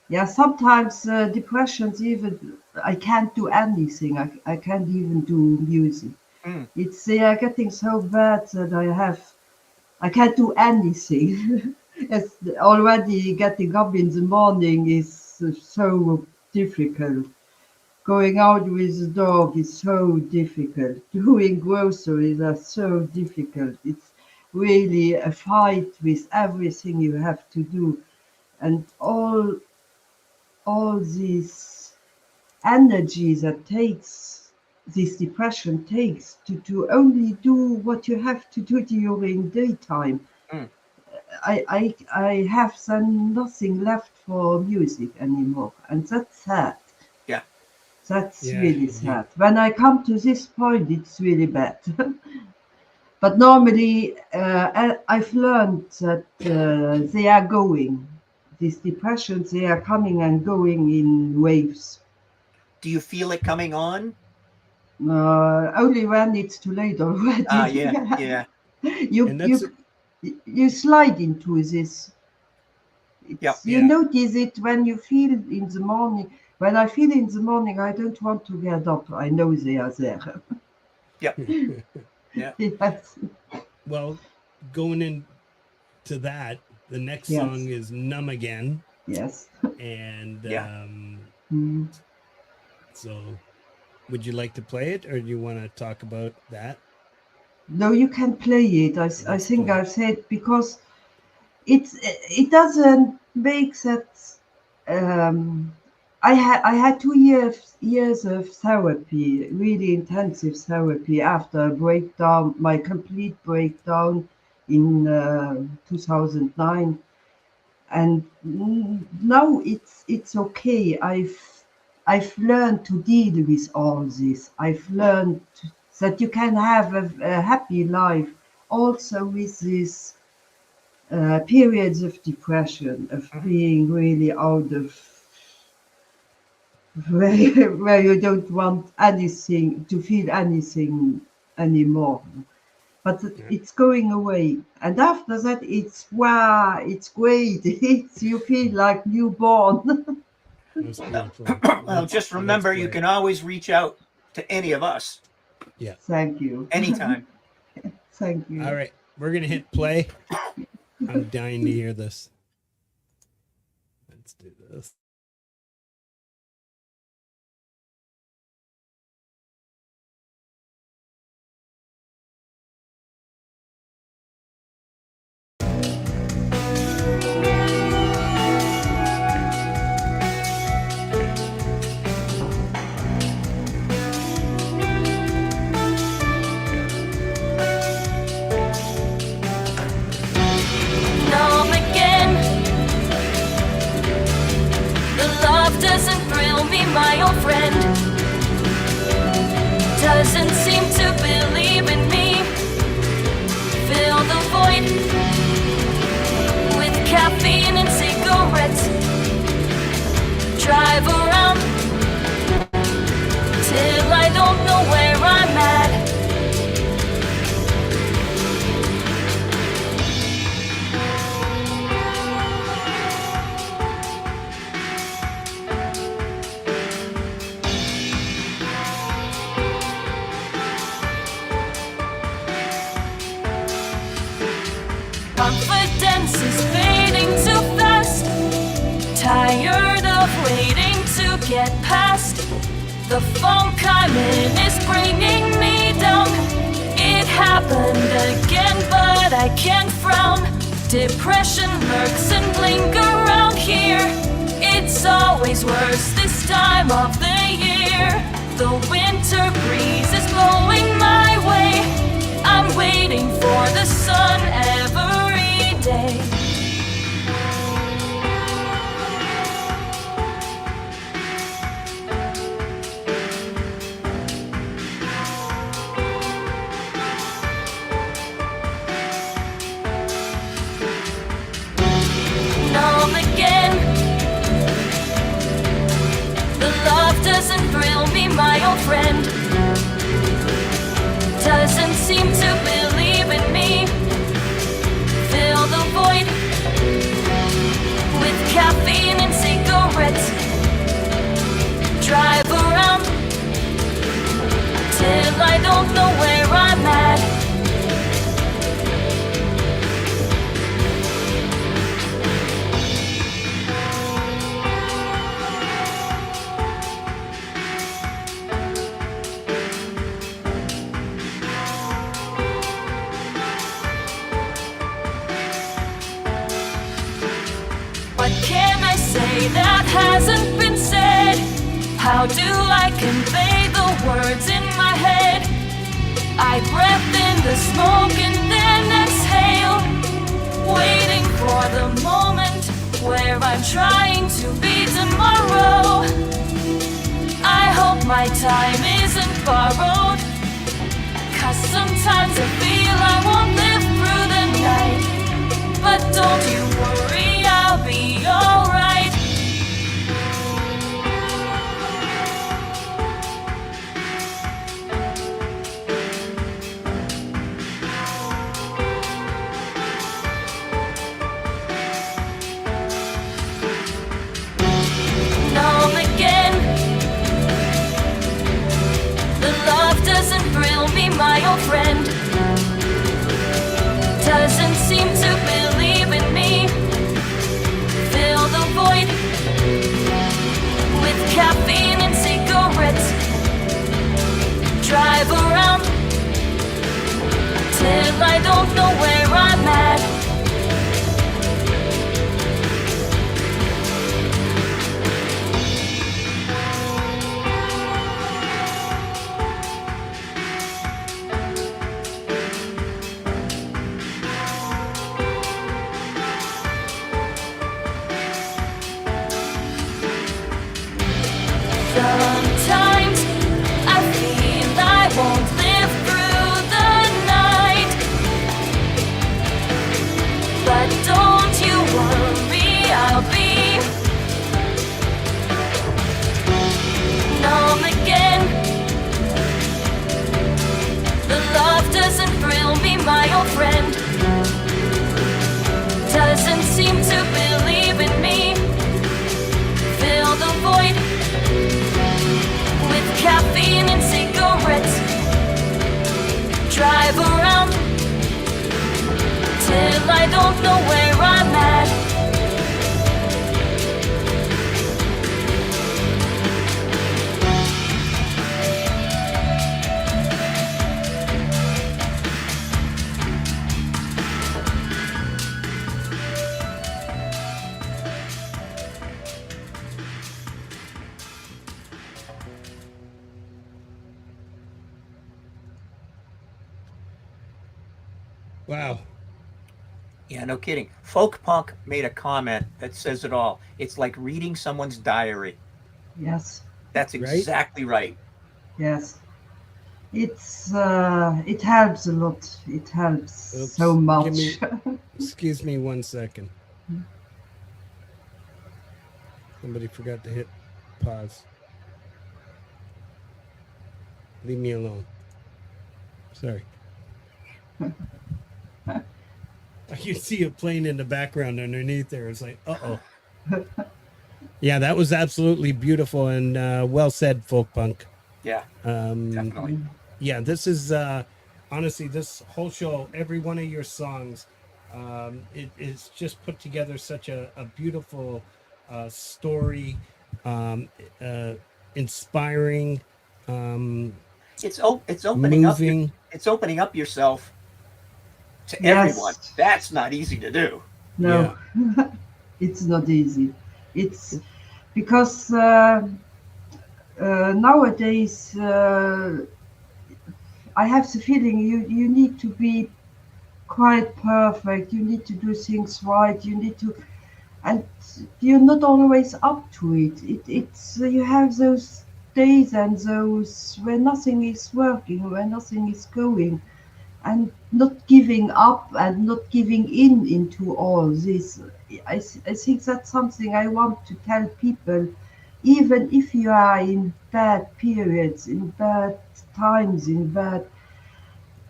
yeah. Sometimes depressions even I can't do anything. I can't even do music. Mm, It's they are getting so bad that I can't do anything. It's already getting up in the morning is so difficult. Going out with the dog is so difficult. Doing groceries are so difficult. It's really a fight with everything you have to do, and all this energy that takes this depression takes to only do what you have to do during daytime. mm. I have then nothing left for music anymore, and that's sad. Yeah. That's Yeah, really sad. When I come to this point, it's really bad. But normally, I've learned that they are going. These depressions, they are coming and going in waves. Do you feel it coming on? Only when it's too late already. Yeah, yeah. you and that's you you slide into this Yep. You Yeah. notice it when you feel in the morning. When I feel in the morning, I don't want to get up. I know they are there. Yep. Yeah. Yes. Well, going into that, the next Yes. song is Numb Again. Yes. And Yeah. Mm. so would you like to play it, or do you want to talk about that? No, you can play it. I Let's think play it. I've said, because it doesn't make that. I had 2 years of therapy, really intensive therapy, after a breakdown, my complete breakdown in 2009, and now it's okay. I've learned to deal with all this. I've learned that you can have a happy life also with these periods of depression, of being really out of where you don't want anything to feel anything anymore. But it's going away, and after that, it's wow, it's great. It's, you feel like newborn. That's beautiful. Well, just remember, you can always reach out to any of us Yeah. Thank you. anytime. Thank you. All right, we're gonna hit play. I'm dying to hear this. Let's do this. Numb again. The love doesn't thrill me, my old friend. Doesn't seem to believe in me. Fill the void with caffeine and cigarettes. Drive around till I don't know where I'm at. Confidence is fading too fast. Tired of waiting to get past. The funk I'm in is bringing me down. It happened again, but I can't frown. Depression lurks and linger around here. It's always worse this time of the year. The winter breeze is blowing my way. I'm waiting for the sun every day. Numb again. The love doesn't thrill me, my old friend. Doesn't seem to believe in me. Fill the void with caffeine and cigarettes. Drive around till I don't know where I'm at. What can I say that hasn't been said? How do I convey the words in my head? I breath in the smoke and then exhale, waiting for the moment where I'm trying to be tomorrow. I hope my time isn't borrowed, 'cause sometimes I feel I won't live through the night. But don't you worry, I'll be alright. Sometimes I feel I won't live through the night, but don't you worry, I'll be numb again. The love doesn't thrill me, my old friend. Doesn't seem to believe in me. Fill the void with caffeine and cigarettes. Drive around till I don't know where I'm at. Wow. Yeah, no kidding. Folk Punk made a comment that says it all. It's like reading someone's diary. Yes, That's exactly right. yes. It's it helps a lot. It helps Oops. so much. Excuse me 1 second. Somebody forgot to hit pause. Leave me alone. Sorry. I can see a plane in the background underneath there. It's like, uh-oh. Yeah, that was absolutely beautiful and well said, Folk Punk. Yeah, definitely. Yeah, this is honestly, this whole show, every one of your songs, it is just put together such a beautiful story, inspiring, It's opening up. moving. It's opening up yourself to Yes. everyone. That's not easy to do. No, it's not easy. It's because nowadays I have the feeling you need to be quite perfect. You need to do things right. You need to, and you're not always up to it. It's you have those days and those where nothing is working, where nothing is going, and not giving up and not giving in into all this. I think that's something I want to tell people. Even if you are in bad periods, in bad times, in bad,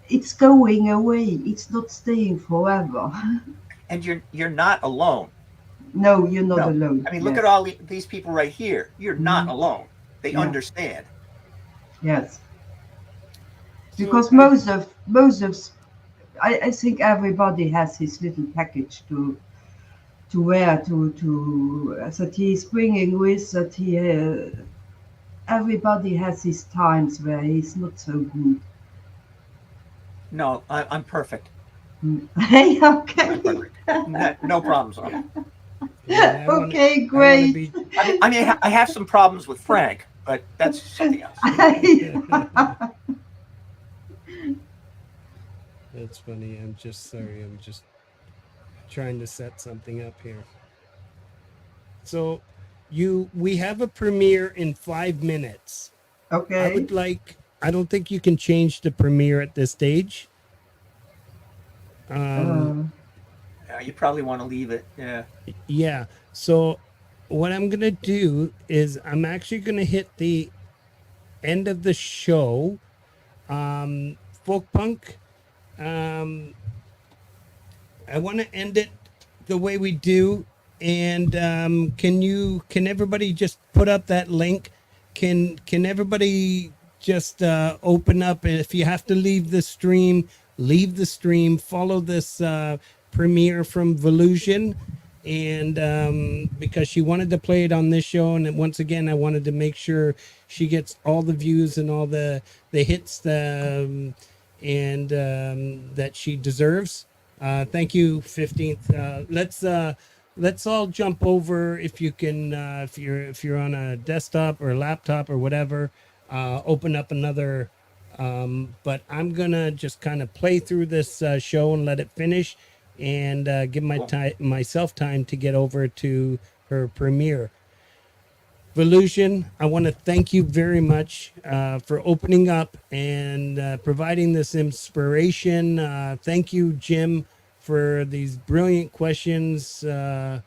it's going away. It's not staying forever. And you're not alone. No, you're not No. alone. I mean, look Yes. at all these people right here. You're not alone. They Yeah. understand. Yes, So because I- most of I think everybody has his little package to wear to that he is bringing with that he everybody has his times where he's not so good. No, I'm perfect. Hey, okay. I'm perfect. No problems on it. yeah, I wanna- Okay, I wanna great. be- I mean, I have some problems with Frank, but that's something else. That's funny. I'm just sorry. I'm just trying to set something up here. So, we have a premiere in 5 minutes. I Okay. would like. I don't think you can change the premiere at this stage. You probably want to leave it. Yeah. Yeah. So, what I'm gonna do is I'm actually gonna hit the end of the show. Folk Punk. I want to end it the way we do. And can everybody just put up that link? Can everybody just open up? And if you have to leave the stream, leave the stream. Follow this premiere from Vusion, and because she wanted to play it on this show, and once again, I wanted to make sure she gets all the views and all the hits and that she deserves. Thank you, 15th. Let's all jump over if you can. If you're on a desktop or a laptop or whatever, open up another. But I'm gonna just kind of play through this show and let it finish, and give myself time to get over to her premiere. Vusion, I want to thank you very much for opening up and providing this inspiration. Thank you, Jim, for these brilliant questions and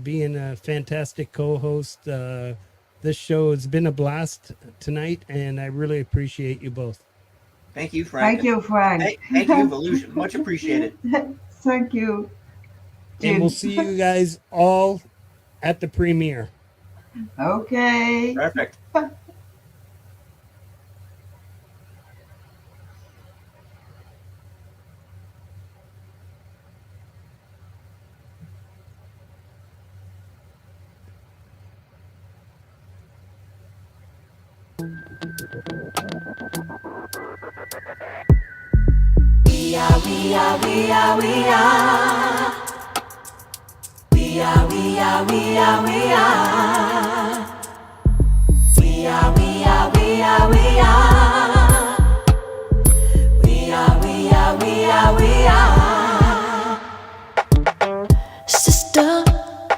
being a fantastic co-host. This show has been a blast tonight, and I really appreciate you both. Thank you, Frank. Thank you, Frank. Thank you, Vusion. Much appreciated. Thank you, Jim. And we'll see you guys all at the premiere. Okay. Perfect. We are, we are, we are, we are. We are, we are, we are, we are. We are, we are, we are, we are. We are, we are, we are, we are. Sister,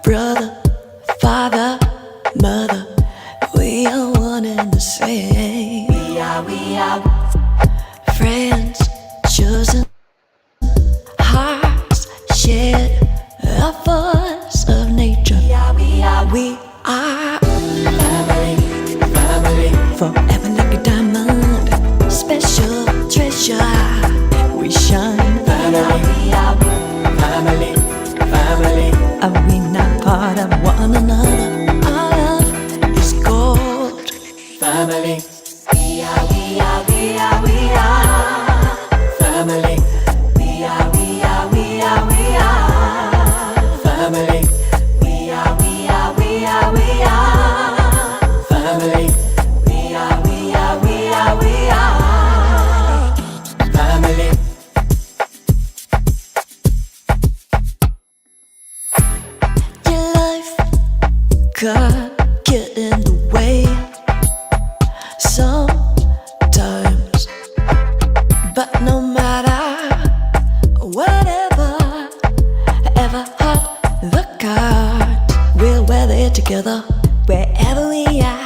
brother, father, mother, we are one and the same. We are friends chosen, hearts shared, a force of nature. We are family, family, forever like a diamond, special treasure. We shine. We are family, family. Are we not part of one another? Our love is gold. Family. We are, we are, we are, we are family. We are, we are, we are, we are family. We are, we are, we are, we are family. We are, we are, we are, we are family. Your life could get in the way sometimes, but no matter whatever, ever hot the cards, we'll weather it together wherever we are.